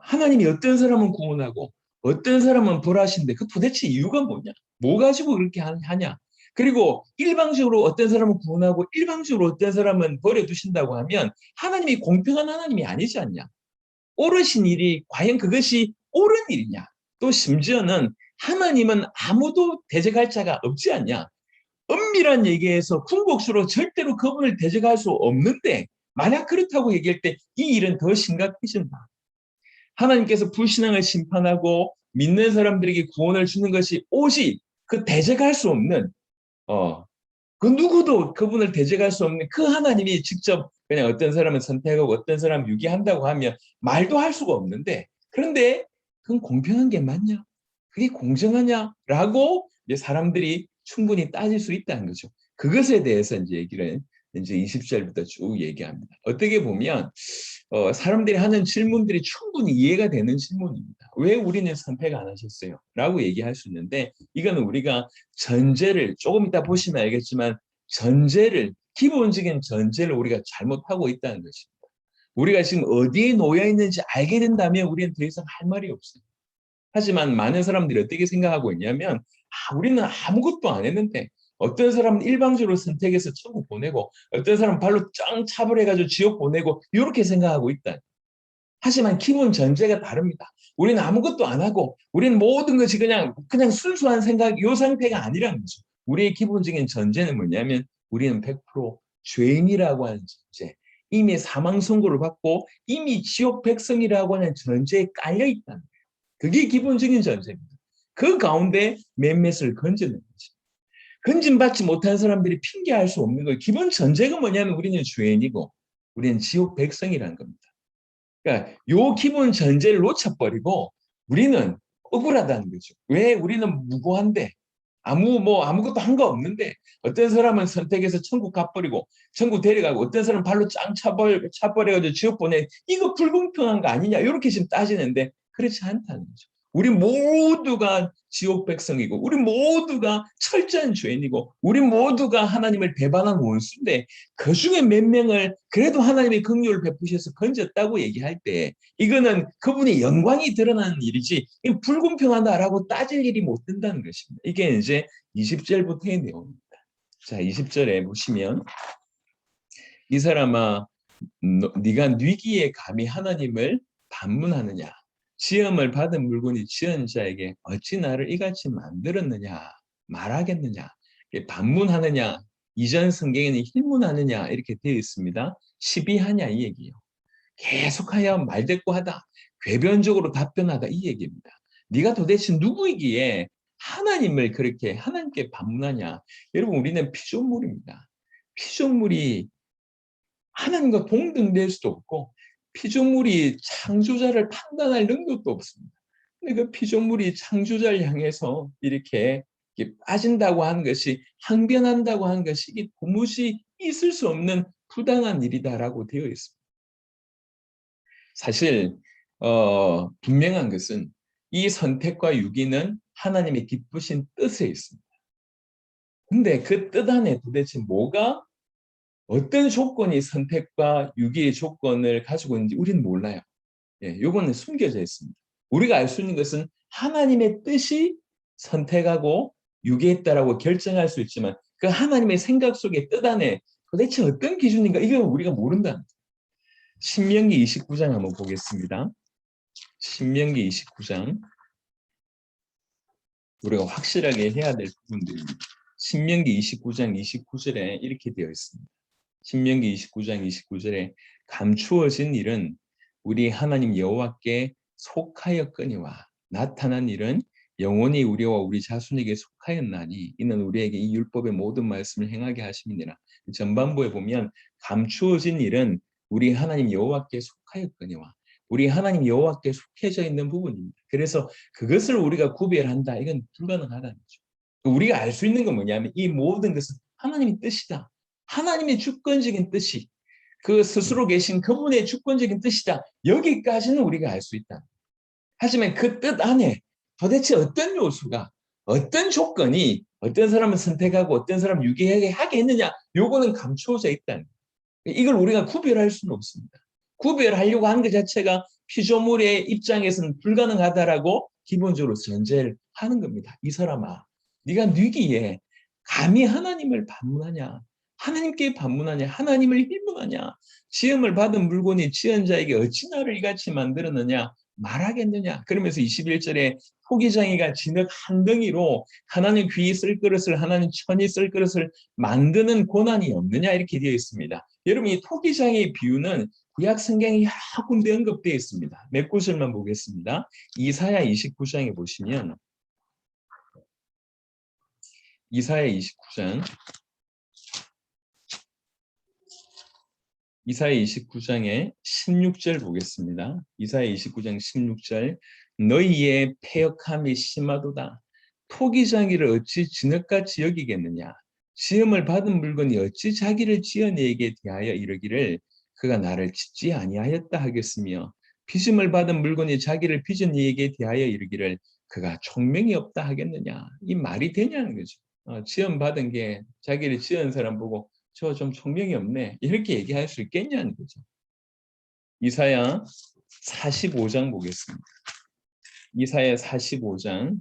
하나님이 어떤 사람은 구원하고 어떤 사람은 벌하신데 그 도대체 이유가 뭐냐? 뭐 가지고 그렇게 하냐? 그리고 일방적으로 어떤 사람은 구원하고 일방적으로 어떤 사람은 버려두신다고 하면 하나님이 공평한 하나님이 아니지 않냐? 옳으신 일이 과연 그것이 옳은 일이냐? 또 심지어는 하나님은 아무도 대적할 자가 없지 않냐? 엄밀한 얘기에서 궁극수로 절대로 그분을 대적할 수 없는데 만약 그렇다고 얘기할 때 이 일은 더 심각해진다. 하나님께서 불신앙을 심판하고 믿는 사람들에게 구원을 주는 것이 오직 그 대적할 수 없는 그 누구도 그분을 대적할 수 없는 그 하나님이 직접 그냥 어떤 사람은 선택하고 어떤 사람은 유기한다고 하면 말도 할 수가 없는데 그런데 그건 공평한 게 맞냐? 그게 공정하냐라고 이제 사람들이 충분히 따질 수 있다는 거죠. 그것에 대해서 이제 얘기를 이제 20절부터 쭉 얘기합니다. 어떻게 보면 사람들이 하는 질문들이 충분히 이해가 되는 질문입니다. 왜 우리는 선택 안 하셨어요? 라고 얘기할 수 있는데 이거는 우리가 전제를 조금 이따 보시면 알겠지만 전제를 기본적인 전제를 우리가 잘못하고 있다는 것입니다. 우리가 지금 어디에 놓여 있는지 알게 된다면 우리는 더 이상 할 말이 없어요. 하지만 많은 사람들이 어떻게 생각하고 있냐면 우리는 아무것도 안 했는데 어떤 사람은 일방적으로 선택해서 천국 보내고 어떤 사람은 발로 짱 차버려가지고 지옥 보내고 이렇게 생각하고 있다. 하지만 기본 전제가 다릅니다. 우리는 아무것도 안 하고 우리는 모든 것이 그냥 순수한 생각 이 상태가 아니라는 거죠. 우리의 기본적인 전제는 뭐냐면 우리는 100% 죄인이라고 하는 전제, 이미 사망 선고를 받고 이미 지옥 백성이라고 하는 전제에 깔려 있다는 거예요. 그게 기본적인 전제입니다. 그 가운데 몇몇을 건져내는 거죠. 건진받지 못한 사람들이 핑계할 수 없는 거예요. 기본 전제가 뭐냐면 우리는 죄인이고 우리는 지옥 백성이라는 겁니다. 그러니까 요 기본 전제를 놓쳐버리고 우리는 억울하다는 거죠. 왜 우리는 무고한데 아무것도 한 거 없는데 어떤 사람은 선택해서 천국 가버리고 천국 데려가고 어떤 사람은 발로 짱 차버려가지고 지옥 보내 이거 불공평한 거 아니냐 이렇게 지금 따지는데 그렇지 않다는 거죠. 우리 모두가 지옥 백성이고 우리 모두가 철저한 죄인이고 우리 모두가 하나님을 배반한 원수인데 그중에 몇 명을 그래도 하나님의 긍휼을 베푸셔서 건졌다고 얘기할 때 이거는 그분의 영광이 드러나는 일이지 불공평하다라고 따질 일이 못 된다는 것입니다. 이게 이제 20절부터의 내용입니다. 자, 20절에 보시면 이 사람아 네가 뉘기에 감히 하나님을 반문하느냐 시험을 받은 물건이 지은 자에게 어찌 나를 이같이 만들었느냐 말하겠느냐 반문하느냐 이전 성경에는 힐문하느냐 이렇게 되어 있습니다. 시비하냐 이 얘기예요. 계속하여 말대꾸하다 궤변적으로 답변하다 이 얘기입니다. 네가 도대체 누구이기에 하나님을 그렇게 하나님께 반문하냐. 여러분 우리는 피조물입니다. 피조물이 하나님과 동등될 수도 없고 피조물이 창조자를 판단할 능력도 없습니다. 근데 그 피조물이 창조자를 향해서 이렇게 빠진다고 하는 것이 항변한다고 하는 것이 도무지 있을 수 없는 부당한 일이다라고 되어 있습니다. 사실 분명한 것은 이 선택과 유기는 하나님의 기쁘신 뜻에 있습니다. 근데 그 뜻 안에 도대체 뭐가 어떤 조건이 선택과 유기의 조건을 가지고 있는지 우리는 몰라요. 요거는 숨겨져 있습니다. 우리가 알 수 있는 것은 하나님의 뜻이 선택하고 유기했다라고 결정할 수 있지만 그 하나님의 생각 속의 뜻 안에 도대체 어떤 기준인가 이걸 우리가 모른다는 거예요. 신명기 29장 한번 보겠습니다. 신명기 29장 우리가 확실하게 해야 될 부분들입니다. 신명기 29장 29절에 이렇게 되어 있습니다. 신명기 29장 29절에 감추어진 일은 우리 하나님 여호와께 속하였거니와 나타난 일은 영원히 우리와 우리 자손에게 속하였나니 이는 우리에게 이 율법의 모든 말씀을 행하게 하심이니라. 전반부에 보면 감추어진 일은 우리 하나님 여호와께 속하였거니와 우리 하나님 여호와께 속해져 있는 부분입니다. 그래서 그것을 우리가 구별한다. 이건 불가능하다는 거죠. 우리가 알 수 있는 건 뭐냐면 이 모든 것은 하나님의 뜻이다. 하나님의 주권적인 뜻이 그 스스로 계신 그분의 주권적인 뜻이다. 여기까지는 우리가 알 수 있다. 하지만 그 뜻 안에 도대체 어떤 요소가 어떤 조건이 어떤 사람은 선택하고 어떤 사람은 유기하게 하게 했느냐 요거는 감추어져 있다는 거예요. 이걸 우리가 구별할 수는 없습니다. 구별하려고 하는 것 자체가 피조물의 입장에서는 불가능하다라고 기본적으로 전제를 하는 겁니다. 이 사람아, 네가 뉘기에 감히 하나님을 반문하냐? 하나님께 반문하냐? 하나님을 힐문하냐? 지음을 받은 물건이 지은 자에게 어찌 나를 이같이 만들었느냐? 말하겠느냐? 그러면서 21절에 토기장이가 진흙 한 덩이로 하나님 귀히 쓸 그릇을 하나님 천이 쓸 그릇을 만드는 고난이 없느냐? 이렇게 되어 있습니다. 여러분, 이 토기장의 비유는 구약 성경에 여러 군데 언급되어 있습니다. 몇 구절만 보겠습니다. 이사야 29장에 보시면 이사야 29장 이사야 29장의 16절 보겠습니다. 이사야 29장 16절 너희의 패역함이 심하도다. 토기장이를 어찌 진흙같이 여기겠느냐. 지음을 받은 물건이 어찌 자기를 지은 이에게 대하여 이르기를 그가 나를 짓지 아니하였다 하겠으며 빚음을 받은 물건이 자기를 빚은 이에게 대하여 이르기를 그가 총명이 없다 하겠느냐. 이 말이 되냐는 거죠. 지음 받은 게 자기를 지은 사람 보고 저 좀 총명이 없네. 이렇게 얘기할 수 있겠냐는 거죠. 이사야 45장 보겠습니다. 이사야 45장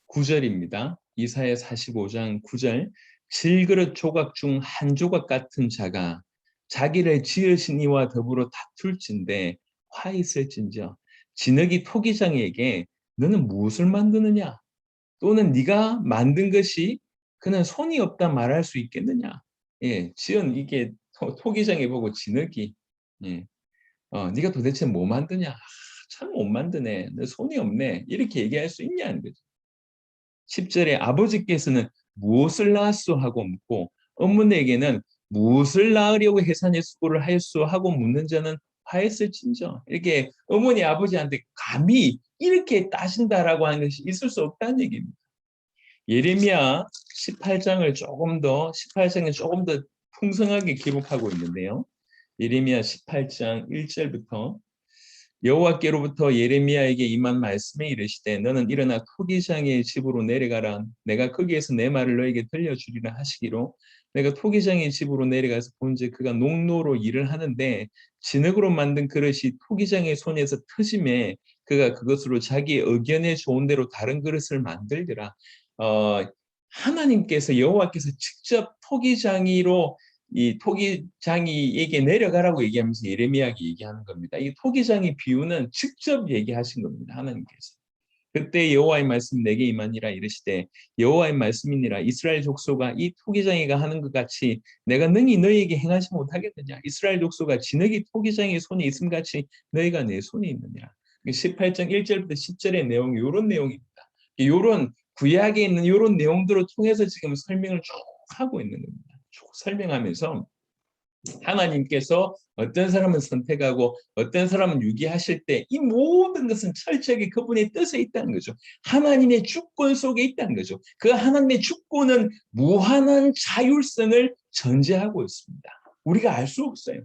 9절입니다. 이사야 45장 9절 질그릇 조각 중 한 조각 같은 자가 자기를 지으신 이와 더불어 다툴진대 화 있을진저 진흙이 토기장에게 너는 무엇을 만드느냐 또는 네가 만든 것이 그는 손이 없다 말할 수 있겠느냐. 예, 지은 이게 토기장에 보고 진흙이 예, 네가 도대체 뭐 만드냐? 참 못 만드네. 너 손이 없네. 이렇게 얘기할 수 있냐는 거죠. 10절에 아버지께서는 무엇을 낳았소 하고 묻고 어머니에게는 무엇을 낳으려고 해산의 수고를 하였소 하고 묻는 자는 화했을진저. 이렇게 어머니 아버지한테 감히 이렇게 따진다라고 하는 것이 있을 수 없다는 얘기입니다. 예레미야 18장에 조금 더 풍성하게 기록하고 있는데요. 예레미야 18장 1절부터 여호와께로부터 예레미야에게 임한 말씀에 이르시되 너는 일어나 토기장의 집으로 내려가라. 내가 거기에서 내 말을 너에게 들려주리라 하시기로 내가 토기장의 집으로 내려가서 본즉 그가 농로로 일을 하는데 진흙으로 만든 그릇이 토기장의 손에서 터짐에 그가 그것으로 자기의 의견에 좋은 대로 다른 그릇을 만들더라. 하나님께서 여호와께서 직접 토기장이로 이 토기장이에게 내려가라고 얘기하면서 예레미야에게 얘기하는 겁니다. 이 토기장이 비유는 직접 얘기하신 겁니다. 하나님께서. 그때 여호와의 말씀 내게 임하니라 이르시되 여호와의 말씀이니라 이스라엘 족속아 이 토기장이가 하는 것 같이 내가 능히 너희에게 행하지 못하겠느냐. 이스라엘 족속아 진흙이 토기장의 손에 있음 같이 너희가 내 손에 있느니라. 18장 1절부터 10절의 내용이 이런 내용입니다. 이런 구약에 있는 이런 내용들을 통해서 지금 설명을 쭉 하고 있는 겁니다. 쭉 설명하면서 하나님께서 어떤 사람은 선택하고 어떤 사람은 유기하실 때 이 모든 것은 철저하게 그분의 뜻에 있다는 거죠. 하나님의 주권 속에 있다는 거죠. 그 하나님의 주권은 무한한 자율성을 전제하고 있습니다. 우리가 알 수 없어요.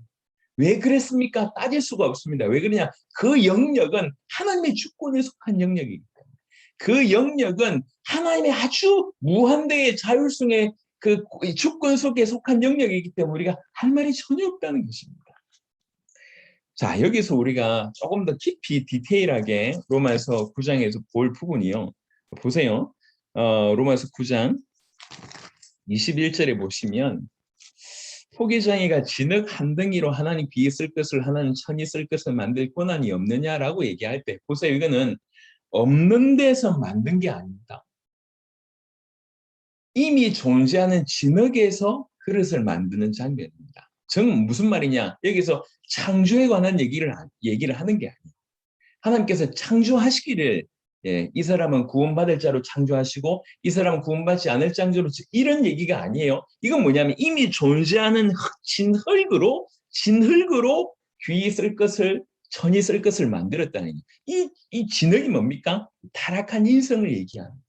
왜 그랬습니까? 따질 수가 없습니다. 왜 그러냐? 그 영역은 하나님의 주권에 속한 영역이기 때문에 그 영역은 하나님의 아주 무한대의 자율성의 그 주권 속에 속한 영역이기 때문에 우리가 할 말이 전혀 없다는 것입니다. 자, 여기서 우리가 조금 더 깊이 디테일하게 로마서 9장에서 볼 부분이요. 보세요. 로마서 9장 21절에 보시면 토기장이가 진흙 한 덩이로 하나님 귀히 쓸 것을 하나님 천이 쓸 것을 만들 권한이 없느냐라고 얘기할 때 보세요. 이거는 없는 데서 만든 게 아닙니다. 이미 존재하는 진흙에서 그릇을 만드는 장면입니다. 정 무슨 말이냐? 여기서 창조에 관한 얘기를 하는 게 아니에요. 하나님께서 창조하시기를 이 사람은 구원받을 자로 창조하시고 이 사람은 구원받지 않을 창조로 이런 얘기가 아니에요. 이건 뭐냐면 이미 존재하는 진흙으로 귀히 쓸 것을 천이 쓸 것을 만들었다는 얘기예요. 이 진흙이 뭡니까? 타락한 인성을 얘기하는 거예요.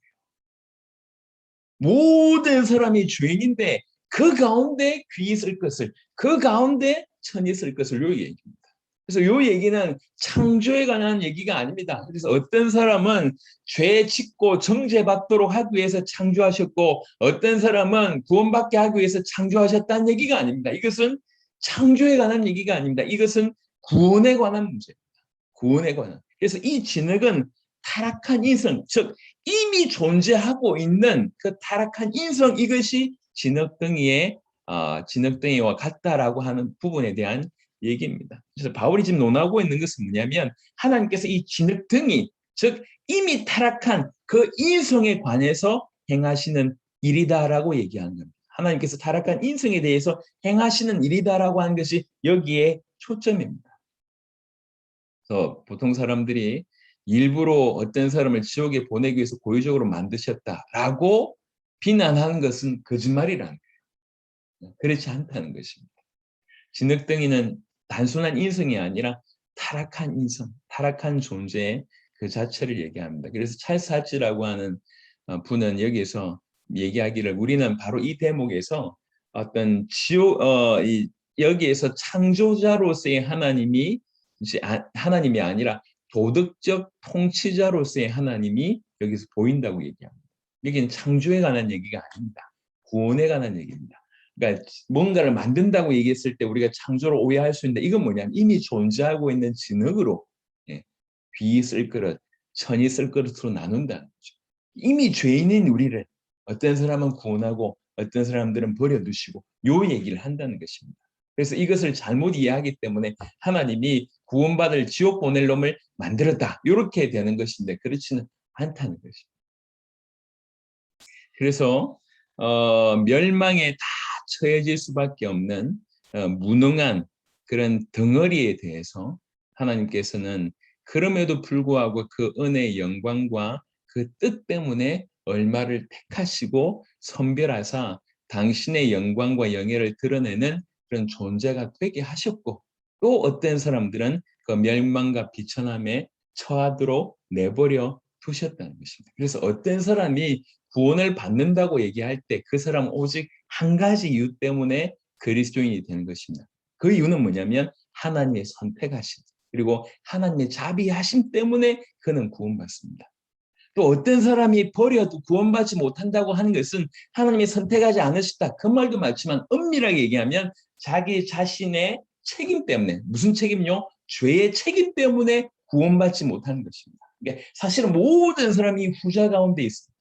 모든 사람이 죄인인데 그 가운데 귀히 쓸 것을 그 가운데 천이 쓸 것을 요 얘기입니다. 그래서 요 얘기는 창조에 관한 얘기가 아닙니다. 그래서 어떤 사람은 죄 짓고 정죄받도록 하기 위해서 창조하셨고 어떤 사람은 구원받게 하기 위해서 창조하셨다는 얘기가 아닙니다. 이것은 창조에 관한 얘기가 아닙니다. 이것은 구원에 관한 문제입니다. 구원에 관한. 그래서 이 진흙은 타락한 인성, 즉 이미 존재하고 있는 그 타락한 인성, 이것이 진흙덩이와 같다라고 하는 부분에 대한 얘기입니다. 그래서 바울이 지금 논하고 있는 것은 뭐냐면 하나님께서 이 진흙덩이, 즉 이미 타락한 그 인성에 관해서 행하시는 일이다라고 얘기하는 겁니다. 하나님께서 타락한 인성에 대해서 행하시는 일이다라고 하는 것이 여기에 초점입니다. 그래서 보통 사람들이 일부러 어떤 사람을 지옥에 보내기 위해서 고의적으로 만드셨다라고 비난하는 것은 거짓말이라는 거예요. 그렇지 않다는 것입니다. 진흙덩이는 단순한 인성이 아니라 타락한 인성, 타락한 존재 그 자체를 얘기합니다. 그래서 찰스 하치라고 하는 분은 여기에서 얘기하기를, 우리는 바로 이 대목에서 어떤 여기에서 창조자로서의 하나님이 하나님이 아니라 도덕적 통치자로서의 하나님이 여기서 보인다고 얘기합니다. 여기는 창조에 관한 얘기가 아닙니다. 구원에 관한 얘기입니다. 그러니까 뭔가를 만든다고 얘기했을 때 우리가 창조를 오해할 수 있는데, 이건 뭐냐면 이미 존재하고 있는 진흙으로 비 쓸 그릇, 천이 쓸 그릇으로 나눈다는 거죠. 이미 죄인인 우리를 어떤 사람은 구원하고 어떤 사람들은 버려두시고 요 얘기를 한다는 것입니다. 그래서 이것을 잘못 이해하기 때문에 하나님이 구원받을 지옥 보낼 놈을 만들었다, 이렇게 되는 것인데 그렇지는 않다는 것입니다. 그래서 멸망에 다 처해질 수밖에 없는 무능한 그런 덩어리에 대해서 하나님께서는 그럼에도 불구하고 그 은혜의 영광과 그 뜻 때문에 얼마를 택하시고 선별하사 당신의 영광과 영예를 드러내는 그런 존재가 되게 하셨고, 또 어떤 사람들은 그 멸망과 비천함에 처하도록 내버려 두셨다는 것입니다. 그래서 어떤 사람이 구원을 받는다고 얘기할 때 그 사람은 오직 한 가지 이유 때문에 그리스도인이 되는 것입니다. 그 이유는 뭐냐면 하나님의 선택하심, 그리고 하나님의 자비하심 때문에 그는 구원받습니다. 또 어떤 사람이 버려도 구원받지 못한다고 하는 것은 하나님이 선택하지 않으셨다, 그 말도 맞지만 엄밀하게 얘기하면 자기 자신의 책임 때문에, 무슨 책임요? 죄의 책임 때문에 구원받지 못하는 것입니다. 그러니까 사실은 모든 사람이 후자 가운데 있습니다.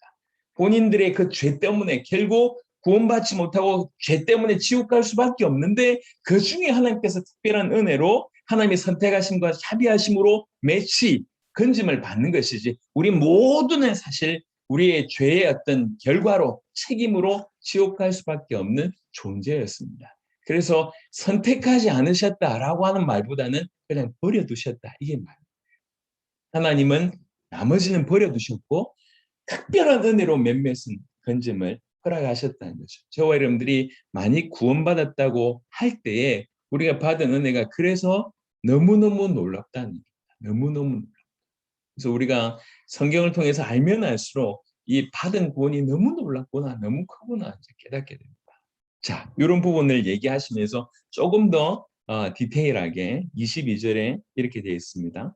본인들의 그 죄 때문에 결국 구원받지 못하고 죄 때문에 지옥 갈 수밖에 없는데, 그 중에 하나님께서 특별한 은혜로 하나님의 선택하심과 자비하심으로 매치 건짐을 받는 것이지, 우리 모두는 사실 우리의 죄의 어떤 결과로, 책임으로 지옥 갈 수밖에 없는 존재였습니다. 그래서 선택하지 않으셨다라고 하는 말보다는 그냥 버려두셨다, 이게 말입니다. 하나님은 나머지는 버려두셨고 특별한 은혜로 몇몇은 건짐을 허락하셨다는 거죠. 저와 여러분들이 많이 구원받았다고 할 때에 우리가 받은 은혜가 그래서 너무너무 놀랍다는 얘기입니다. 너무너무. 그래서 우리가 성경을 통해서 알면 알수록 이 받은 구원이 너무 놀랍구나, 너무 크구나 깨닫게 됩니다. 자, 이런 부분을 얘기하시면서 조금 더 디테일하게 22절에 이렇게 되어 있습니다.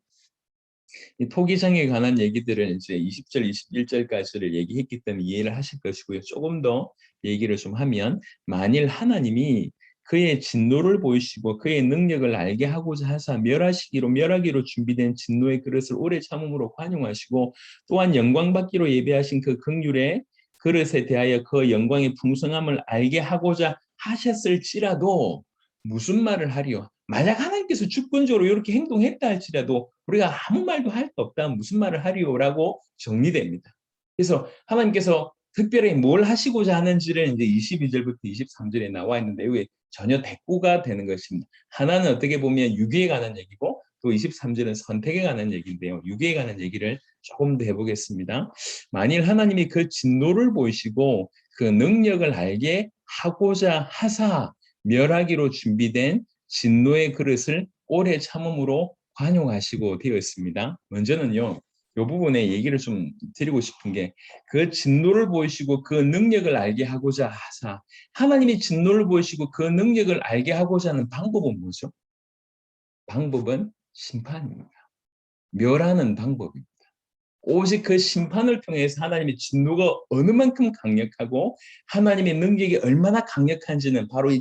이 토기장에 관한 얘기들을 이제 20절, 21절까지를 얘기했기 때문에 이해를 하실 것이고요. 조금 더 얘기를 좀 하면, 만일 하나님이 그의 진노를 보이시고 그의 능력을 알게 하고자 하사 멸하기로 준비된 진노의 그릇을 오래 참음으로 관용하시고, 또한 영광받기로 예배하신 그 긍휼의 그릇에 대하여 그 영광의 풍성함을 알게 하고자 하셨을지라도, 무슨 말을 하리요? 만약 하나님께서 주권적으로 이렇게 행동했다 할지라도 우리가 아무 말도 할 수 없다, 무슨 말을 하리요라고 정리됩니다. 그래서 하나님께서 특별히 뭘 하시고자 하는지를 이제 22절부터 23절에 나와 있는데, 이게 전혀 대꾸가 되는 것입니다. 하나는 어떻게 보면 유기에 관한 얘기고, 또 23절은 선택에 관한 얘기인데요. 유기에 관한 얘기를 조금 더 해보겠습니다. 만일 하나님이 그 진노를 보이시고 그 능력을 알게 하고자 하사 멸하기로 준비된 진노의 그릇을 오래 참음으로 관용하시고 되어 있습니다. 먼저는요, 이 부분에 얘기를 좀 드리고 싶은 게, 그 진노를 보이시고 그 능력을 알게 하고자 하사, 하나님이 진노를 보이시고 그 능력을 알게 하고자 하는 방법은 뭐죠? 방법은 심판입니다. 멸하는 방법입니다. 오직 그 심판을 통해서 하나님의 진노가 어느 만큼 강력하고 하나님의 능력이 얼마나 강력한지는 바로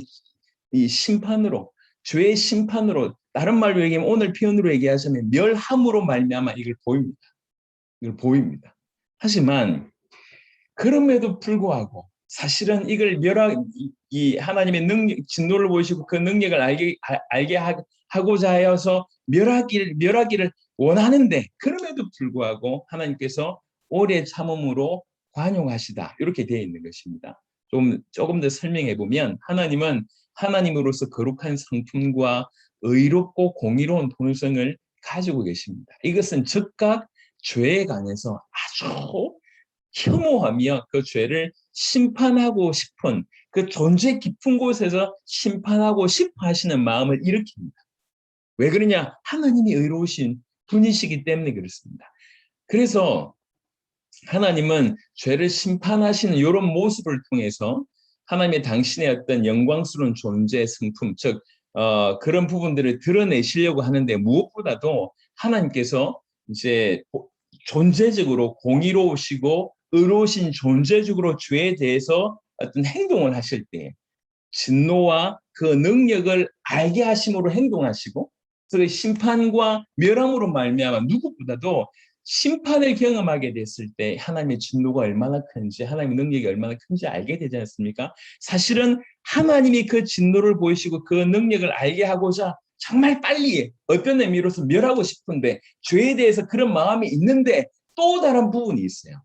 이 심판으로, 죄의 심판으로, 다른 말로 얘기하면 오늘 표현으로 얘기하자면 멸함으로 말미암아 이걸 보입니다. 이걸 보입니다. 하지만 그럼에도 불구하고 사실은 이걸 이 하나님의 능력, 진노를 보이시고 그 능력을 알게 하고자 하여서 멸하기를 원하는데, 그럼에도 불구하고 하나님께서 오래 참음으로 관용하시다, 이렇게 되어 있는 것입니다. 조금 더 설명해 보면, 하나님은 하나님으로서 거룩한 성품과 의롭고 공의로운 본성을 가지고 계십니다. 이것은 즉각 죄에 관해서 아주 혐오하며 그 죄를 심판하고 싶은, 그 존재 깊은 곳에서 심판하고 싶어 하시는 마음을 일으킵니다. 왜 그러냐? 하나님이 의로우신 분이시기 때문에 그렇습니다. 그래서 하나님은 죄를 심판하시는 이런 모습을 통해서 하나님의 당신의 어떤 영광스러운 존재 성품, 즉 그런 부분들을 드러내시려고 하는데, 무엇보다도 하나님께서 이제 존재적으로 공의로우시고 의로우신 존재적으로 죄에 대해서 어떤 행동을 하실 때 진노와 그 능력을 알게 하심으로 행동하시고, 그 심판과 멸함으로 말미암아 누구보다도 심판을 경험하게 됐을 때 하나님의 진노가 얼마나 큰지, 하나님의 능력이 얼마나 큰지 알게 되지 않습니까? 사실은 하나님이 그 진노를 보이시고 그 능력을 알게 하고자 정말 빨리 어떤 의미로서 멸하고 싶은데, 죄에 대해서 그런 마음이 있는데 또 다른 부분이 있어요.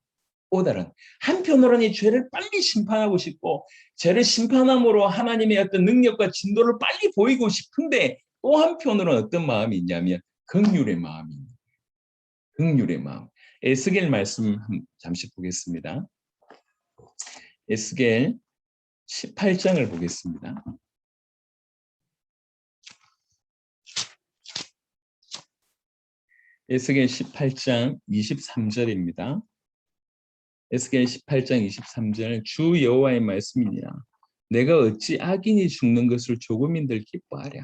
또 다른 한편으로는 이 죄를 빨리 심판하고 싶고, 죄를 심판함으로 하나님의 어떤 능력과 진노를 빨리 보이고 싶은데, 또 한편으로는 어떤 마음이 있냐면 긍휼의 마음입니다. 긍휼의 마음. 에스겔 말씀 잠시 보겠습니다. 에스겔 18장을 보겠습니다. 에스겔 18장 23절입니다. 에스겔 18장 23절, 주 여호와의 말씀이니라. 내가 어찌 악인이 죽는 것을 조금인들 기뻐하랴.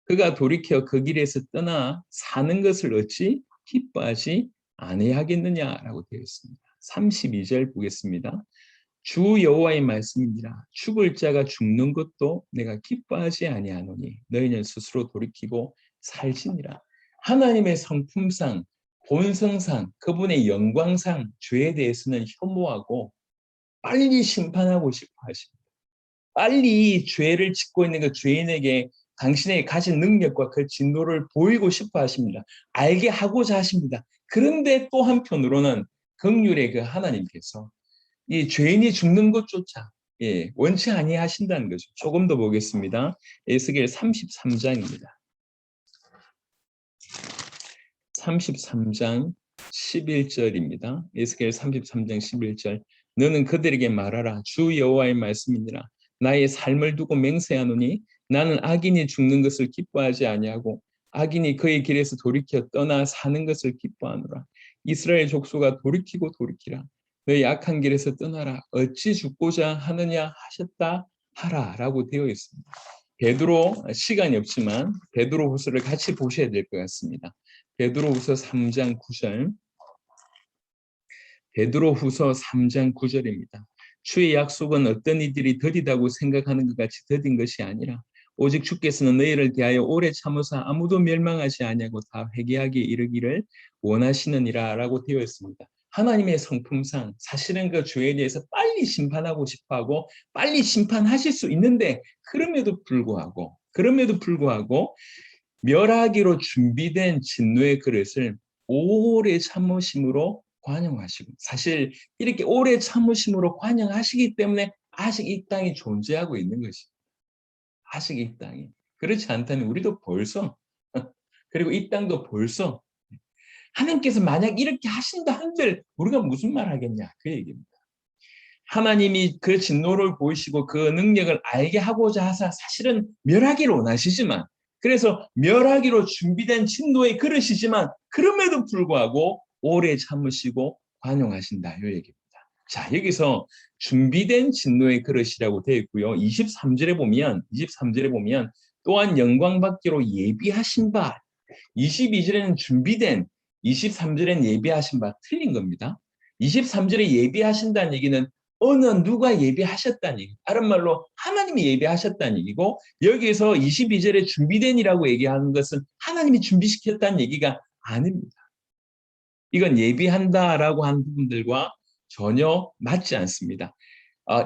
그가 돌이켜 그 길에서 떠나 사는 것을 어찌 기뻐하지 아니하겠느냐라고 되어 있습니다. 32절 보겠습니다. 주 여호와의 말씀이니라. 죽을 자가 죽는 것도 내가 기뻐하지 아니하노니 너희는 스스로 돌이키고 살지니라. 하나님의 성품상, 본성상, 그분의 영광상 죄에 대해서는 혐오하고 빨리 심판하고 싶어 하십니다. 빨리 죄를 짓고 있는 그 죄인에게 당신의 가진 능력과 그 진노를 보이고 싶어 하십니다. 알게 하고자 하십니다. 그런데 또 한편으로는 긍휼의 그 하나님께서 이 죄인이 죽는 것조차 원치 아니하신다는 거죠. 조금 더 보겠습니다. 에스겔 33장입니다. 33장 11절입니다. 에스겔 33장 11절. 너는 그들에게 말하라. 주 여호와의 말씀이니라. 나의 삶을 두고 맹세하노니 나는 악인이 죽는 것을 기뻐하지 아니하고 악인이 그의 길에서 돌이켜 떠나 사는 것을 기뻐하노라. 이스라엘 족속아 돌이키고 돌이키라. 너희 악한 길에서 떠나라. 어찌 죽고자 하느냐 하셨다 하라 라고 되어 있습니다. 베드로, 시간이 없지만 베드로후서를 같이 보셔야 될 것 같습니다. 베드로후서 3장 9절. 베드로후서 3장 9절입니다. 주의 약속은 어떤 이들이 더디다고 생각하는 것 같이 더딘 것이 아니라 오직 주께서는 너희를 대하여 오래 참으사 아무도 멸망하지 아니하고 다 회개하기에 이르기를 원하시느니라 라고 되어 있습니다. 하나님의 성품상 사실은 그 죄에 대해서 빨리 심판하고 싶어하고 빨리 심판하실 수 있는데, 그럼에도 불구하고 멸하기로 준비된 진노의 그릇을 오래 참으심으로 관용하시고, 사실 이렇게 오래 참으심으로 관용하시기 때문에 아직 이 땅이 존재하고 있는 것입니다. 아직 이 땅이. 그렇지 않다면 우리도 벌써 그리고 이 땅도 벌써, 하나님께서 만약 이렇게 하신다 한들 우리가 무슨 말 하겠냐, 그 얘기입니다. 하나님이 그 진노를 보이시고 그 능력을 알게 하고자 하사 사실은 멸하기를 원하시지만, 그래서 멸하기로 준비된 진노의 그릇이지만 그럼에도 불구하고 오래 참으시고 관용하신다, 이 얘기입니다. 자, 여기서 준비된 진노의 그릇이라고 되어 있고요. 23절에 보면 또한 영광 받기로 예비하신 바, 22절에는 준비된, 23절에는 예비하신 바, 틀린 겁니다. 23절에 예비하신다는 얘기는 누가 예비하셨다는 얘기. 다른 말로 하나님이 예비하셨다는 얘기고, 여기에서 22절에 준비된이라고 얘기하는 것은 하나님이 준비시켰다는 얘기가 아닙니다. 이건 예비한다라고 하는 부분들과 전혀 맞지 않습니다.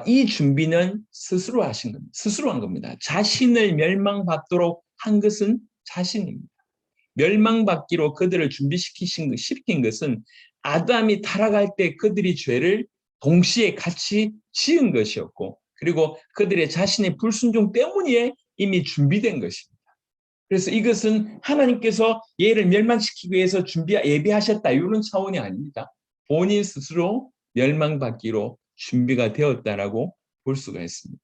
이 준비는 스스로 하신 겁니다. 스스로 한 겁니다. 자신을 멸망받도록 한 것은 자신입니다. 멸망받기로 그들을 시킨 것은 아담이 타락할 때 그들이 죄를 동시에 같이 지은 것이었고, 그리고 그들의 자신의 불순종 때문에 이미 준비된 것입니다. 그래서 이것은 하나님께서 얘를 멸망시키기 위해서 예비하셨다, 이런 차원이 아닙니다. 본인 스스로 멸망받기로 준비가 되었다라고 볼 수가 있습니다.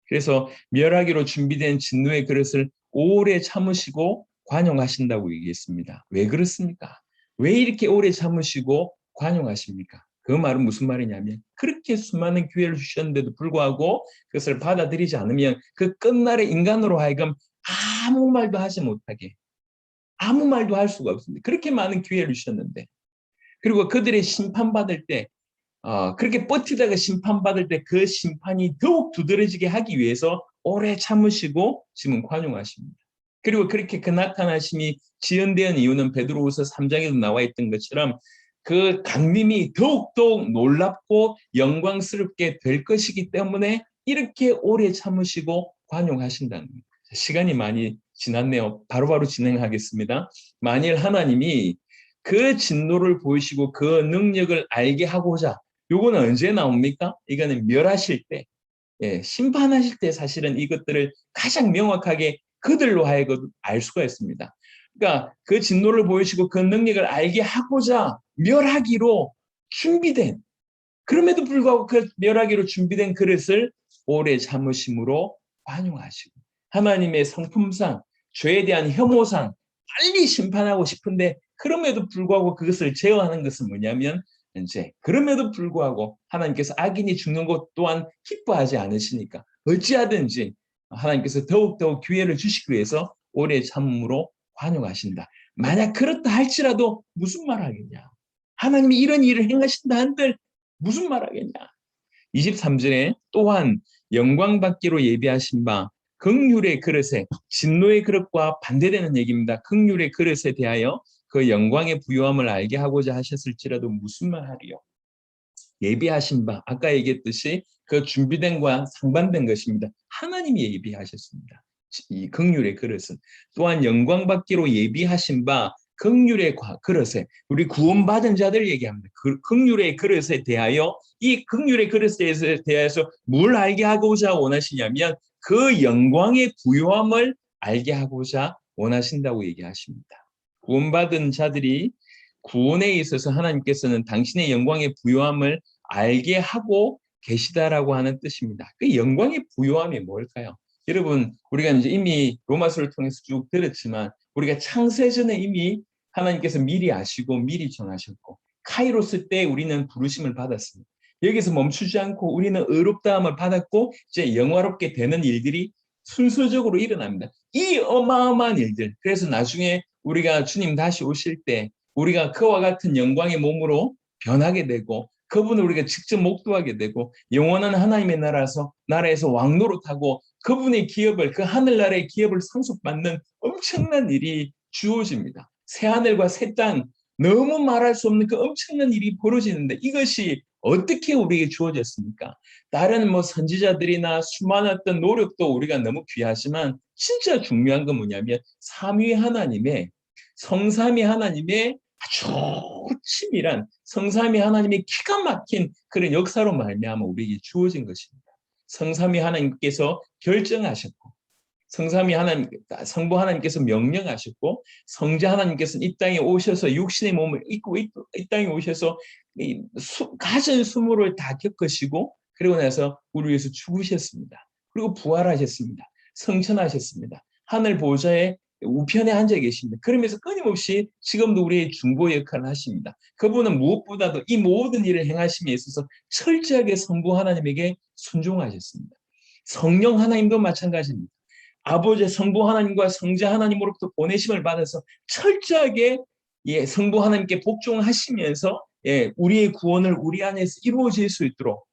그래서 멸하기로 준비된 진노의 그릇을 오래 참으시고 관용하신다고 얘기했습니다. 왜 그렇습니까? 왜 이렇게 오래 참으시고 관용하십니까? 그 말은 무슨 말이냐면, 그렇게 수많은 기회를 주셨는데도 불구하고 그것을 받아들이지 않으면 그 끝날의 인간으로 하여금 아무 말도 하지 못하게, 아무 말도 할 수가 없습니다. 그렇게 많은 기회를 주셨는데, 그리고 그들의 심판받을 때, 그렇게 버티다가 심판받을 때 그 심판이 더욱 두드러지게 하기 위해서 오래 참으시고 지금 관용하십니다. 그리고 그렇게 그 나타나심이 지연된 이유는 베드로후서 3장에도 나와 있던 것처럼 그 강림이 더욱더욱 놀랍고 영광스럽게 될 것이기 때문에 이렇게 오래 참으시고 관용하신다는 겁니다. 시간이 많이 지났네요. 바로바로 진행하겠습니다. 만일 하나님이 그 진노를 보이시고 그 능력을 알게 하고자, 요거는 언제 나옵니까? 이거는 멸하실 때, 심판하실 때 사실은 이것들을 가장 명확하게 그들로 하여금 알 수가 있습니다. 그러니까 그 진노를 보이시고 그 능력을 알게 하고자 멸하기로 준비된, 그럼에도 불구하고 그 멸하기로 준비된 그릇을 오래 참으심으로 관용하시고, 하나님의 성품상 죄에 대한 혐오상 빨리 심판하고 싶은데, 그럼에도 불구하고 그것을 제어하는 것은 뭐냐면, 이제 그럼에도 불구하고 하나님께서 악인이 죽는 것 또한 기뻐하지 않으시니까 어찌하든지 하나님께서 더욱더욱 기회를 주시기 위해서 오래 참음으로 관용하신다. 만약 그렇다 할지라도 무슨 말 하겠냐? 하나님이 이런 일을 행하신다 한들 무슨 말 하겠냐? 23절에 또한 영광 받기로 예비하신 바 긍휼의 그릇에, 진노의 그릇과 반대되는 얘기입니다. 긍휼의 그릇에 대하여 그 영광의 부요함을 알게 하고자 하셨을지라도 무슨 말 하리요? 예비하신 바, 아까 얘기했듯이 그 준비된 것과 상반된 것입니다. 하나님이 예비하셨습니다. 이 긍휼의 그릇은 또한 영광 받기로 예비하신 바 긍휼의 그릇에, 우리 구원받은 자들 얘기합니다. 그 긍휼의 그릇에 대하여, 이 긍휼의 그릇에 대해서 뭘 알게 하고자 원하시냐면 그 영광의 부요함을 알게 하고자 원하신다고 얘기하십니다. 구원받은 자들이 구원에 있어서 하나님께서는 당신의 영광의 부요함을 알게 하고 계시다라고 하는 뜻입니다. 그 영광의 부요함이 뭘까요? 여러분, 우리가 이제 이미 로마서를 통해서 쭉 들었지만 우리가 창세전에 이미 하나님께서 미리 아시고 미리 정하셨고, 카이로스 때 우리는 부르심을 받았습니다. 여기서 멈추지 않고 우리는 의롭다함을 받았고 이제 영화롭게 되는 일들이 순서적으로 일어납니다. 이 어마어마한 일들, 그래서 나중에 우리가 주님 다시 오실 때 우리가 그와 같은 영광의 몸으로 변하게 되고 그분을 우리가 직접 목도하게 되고 영원한 하나님의 나라에서 왕노릇하고 그분의 기업을, 그 하늘나라의 기업을 상속받는 엄청난 일이 주어집니다. 새하늘과 새 땅, 너무 말할 수 없는 그 엄청난 일이 벌어지는데 이것이 어떻게 우리에게 주어졌습니까? 다른 선지자들이나 수많았던 노력도 우리가 너무 귀하지만 진짜 중요한 건 뭐냐면 삼위 하나님의, 성삼위 하나님의 아주 치밀한, 성삼위 하나님의 기가 막힌 그런 역사로 말미암아 우리에게 주어진 것입니다. 성삼위 하나님께서 결정하셨고, 성삼위 하나님, 성부 하나님께서 명령하셨고, 성자 하나님께서는 이 땅에 오셔서 육신의 몸을 입고 이 땅에 오셔서 가진 수모를 다 겪으시고, 그리고 나서 우리 위해서 죽으셨습니다. 그리고 부활하셨습니다. 성천하셨습니다. 하늘 보좌에 우편에 앉아 계십니다. 그러면서 끊임없이 지금도 우리의 중보 역할을 하십니다. 그분은 무엇보다도 이 모든 일을 행하심에 있어서 철저하게 성부 하나님에게 순종하셨습니다. 성령 하나님도 마찬가지입니다. 아버지 성부 하나님과 성자 하나님으로부터 보내심을 받아서 철저하게 성부 하나님께 복종하시면서 우리의 구원을 우리 안에서 이루어질 수 있도록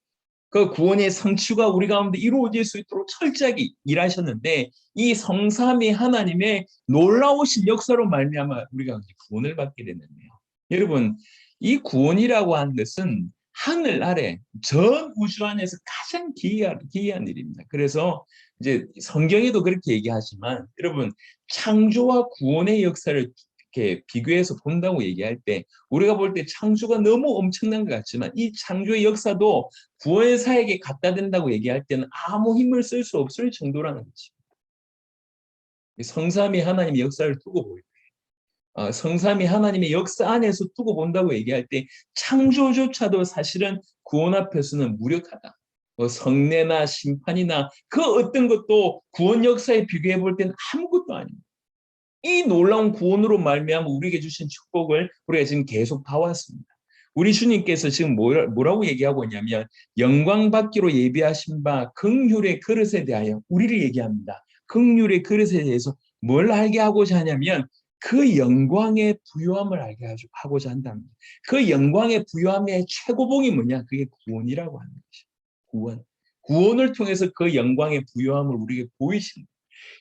그 구원의 성취가 우리 가운데 이루어질 수 있도록 철저하게 일하셨는데 이 성삼위 하나님의 놀라우신 역사로 말미암아 우리가 구원을 받게 됐는데요. 여러분, 이 구원이라고 하는 것은 하늘 아래 전 우주 안에서 가장 기이한 일입니다. 그래서 이제 성경에도 그렇게 얘기하지만 여러분, 창조와 구원의 역사를 이렇게 비교해서 본다고 얘기할 때 우리가 볼 때 창조가 너무 엄청난 것 같지만 이 창조의 역사도 구원사에게 갖다 댄다고 얘기할 때는 아무 힘을 쓸 수 없을 정도라는 거지. 성삼위 하나님의 역사를 두고 보일 때, 성삼위 하나님의 역사 안에서 두고 본다고 얘기할 때 창조조차도 사실은 구원 앞에서는 무력하다. 성례나 심판이나 그 어떤 것도 구원 역사에 비교해 볼 때는 아무것도 아닙니다. 이 놀라운 구원으로 말미암아 우리에게 주신 축복을 우리가 지금 계속 봐왔습니다. 우리 주님께서 지금 뭐라고 얘기하고 있냐면 영광 받기로 예비하신 바 긍휼의 그릇에 대하여 우리를 얘기합니다. 긍휼의 그릇에 대해서 뭘 알게 하고자 하냐면 그 영광의 부요함을 알게 하고자 한답니다. 그 영광의 부요함의 최고봉이 뭐냐? 그게 구원이라고 하는 것이죠. 구원. 구원을 통해서 그 영광의 부요함을 우리에게 보이십니다.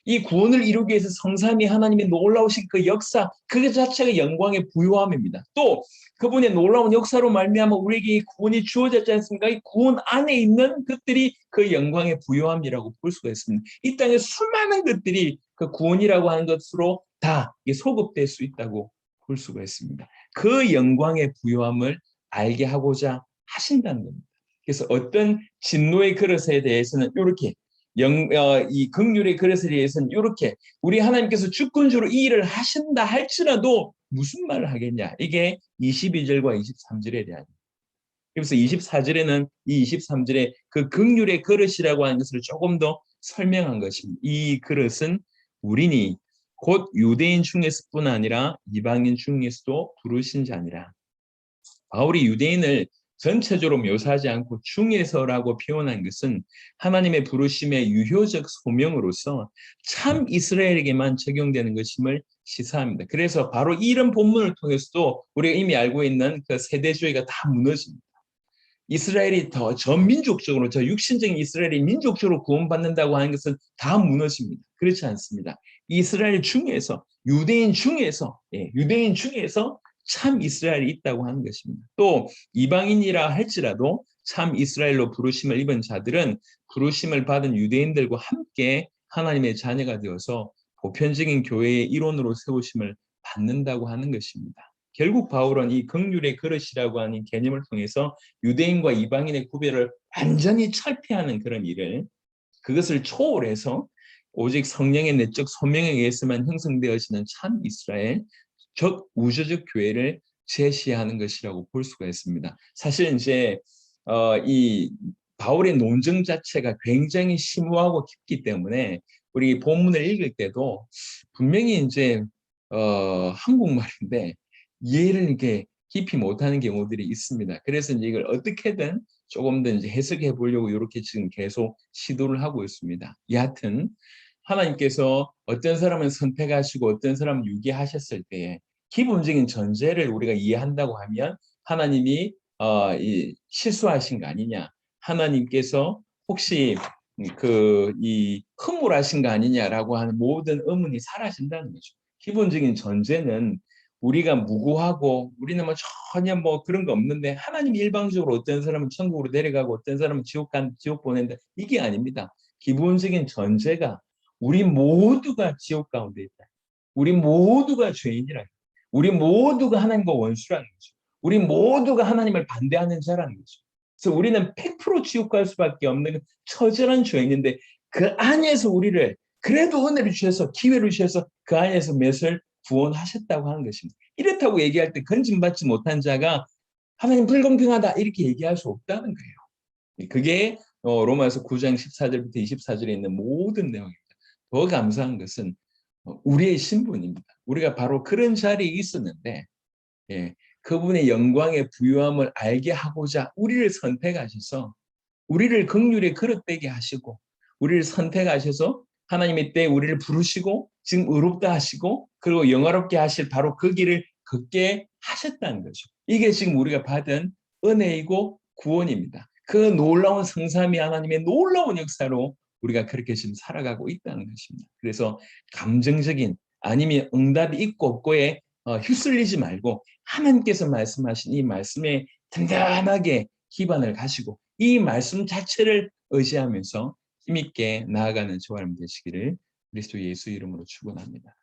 이 구원을 이루기 위해서 성삼위 하나님의 놀라우신 그 역사, 그 자체가 영광의 부요함입니다. 또 그분의 놀라운 역사로 말미암아 우리에게 이 구원이 주어졌지 않습니까? 이 구원 안에 있는 것들이 그 영광의 부요함이라고 볼 수가 있습니다. 이 땅에 수많은 것들이 그 구원이라고 하는 것으로 다 소급될 수 있다고 볼 수가 있습니다. 그 영광의 부요함을 알게 하고자 하신다는 겁니다. 그래서 어떤 진노의 그릇에 대해서는 이렇게 이 긍휼의 그릇에 대해서는 이렇게 우리 하나님께서 주권적으로 이 일을 하신다 할지라도 무슨 말을 하겠냐. 이게 22절과 23절에 대한. 그래서 24절에는 이 23절에 그 긍휼의 그릇이라고 하는 것을 조금 더 설명한 것입니다. 이 그릇은 우리니 곧 유대인 중에서뿐 아니라 이방인 중에서도 부르신 자니라. 바울이 유대인을 전체적으로 묘사하지 않고 중에서라고 표현한 것은 하나님의 부르심의 유효적 소명으로서 참 이스라엘에게만 적용되는 것임을 시사합니다. 그래서 바로 이런 본문을 통해서도 우리가 이미 알고 있는 그 세대주의가 다 무너집니다. 이스라엘이 더 전민족적으로 저 육신적인 이스라엘이 민족적으로 구원받는다고 하는 것은 다 무너집니다. 그렇지 않습니다. 이스라엘 중에서 유대인 중에서 참 이스라엘이 있다고 하는 것입니다. 또 이방인이라 할지라도 참 이스라엘로 부르심을 입은 자들은 부르심을 받은 유대인들과 함께 하나님의 자녀가 되어서 보편적인 교회의 일원으로 세우심을 받는다고 하는 것입니다. 결국 바울은 이 긍휼의 그릇이라고 하는 개념을 통해서 유대인과 이방인의 구별을 완전히 철폐하는 그런 일을 그것을 초월해서 오직 성령의 내적 소명에 의해서만 형성되어지는 참 이스라엘 즉 우주적 교회를 제시하는 것이라고 볼 수가 있습니다. 사실 이제 이 바울의 논증 자체가 굉장히 심오하고 깊기 때문에 우리 본문을 읽을 때도 분명히 이제 한국말인데 이해를 이렇게 깊이 못하는 경우들이 있습니다. 그래서 이제 이걸 어떻게든 조금 더 이제 해석해 보려고 이렇게 지금 계속 시도를 하고 있습니다. 여하튼 하나님께서 어떤 사람은 선택하시고 어떤 사람은 유기하셨을 때에 기본적인 전제를 우리가 이해한다고 하면 하나님이 실수하신 거 아니냐, 하나님께서 혹시 이 허물하신 거 아니냐라고 하는 모든 의문이 사라진다는 거죠. 기본적인 전제는 우리가 무고하고 우리는 뭐 전혀 뭐 그런 거 없는데 하나님이 일방적으로 어떤 사람은 천국으로 내려가고 어떤 사람은 지옥 보낸다, 이게 아닙니다. 기본적인 전제가 우리 모두가 지옥 가운데 있다. 우리 모두가 죄인이라. 우리 모두가 하나님과 원수라는 거죠. 우리 모두가 하나님을 반대하는 자라는 거죠. 그래서 우리는 100% 지옥 갈 수밖에 없는 처절한 죄인인데 그 안에서 우리를 그래도 은혜를 주셔서 기회를 주셔서 그 안에서 몇을 구원하셨다고 하는 것입니다. 이렇다고 얘기할 때 건진받지 못한 자가 하나님 불공평하다 이렇게 얘기할 수 없다는 거예요. 그게 로마서 9장 14절부터 24절에 있는 모든 내용입니다. 더 감사한 것은 우리의 신분입니다. 우리가 바로 그런 자리에 있었는데 그분의 영광의 부요함을 알게 하고자 우리를 선택하셔서 우리를 긍휼의 그릇되게 하시고 우리를 선택하셔서 하나님의 때에 우리를 부르시고 지금 의롭다 하시고 그리고 영화롭게 하실 바로 그 길을 걷게 하셨다는 거죠. 이게 지금 우리가 받은 은혜이고 구원입니다. 그 놀라운 성삼위 하나님의 놀라운 역사로 우리가 그렇게 지금 살아가고 있다는 것입니다. 그래서 감정적인 아니면 응답이 있고 없고에 휩쓸리지 말고 하나님께서 말씀하신 이 말씀에 단단하게 기반을 가지고 이 말씀 자체를 의지하면서 힘있게 나아가는 저와 여러분 되시기를 그리스도 예수 이름으로 축원합니다.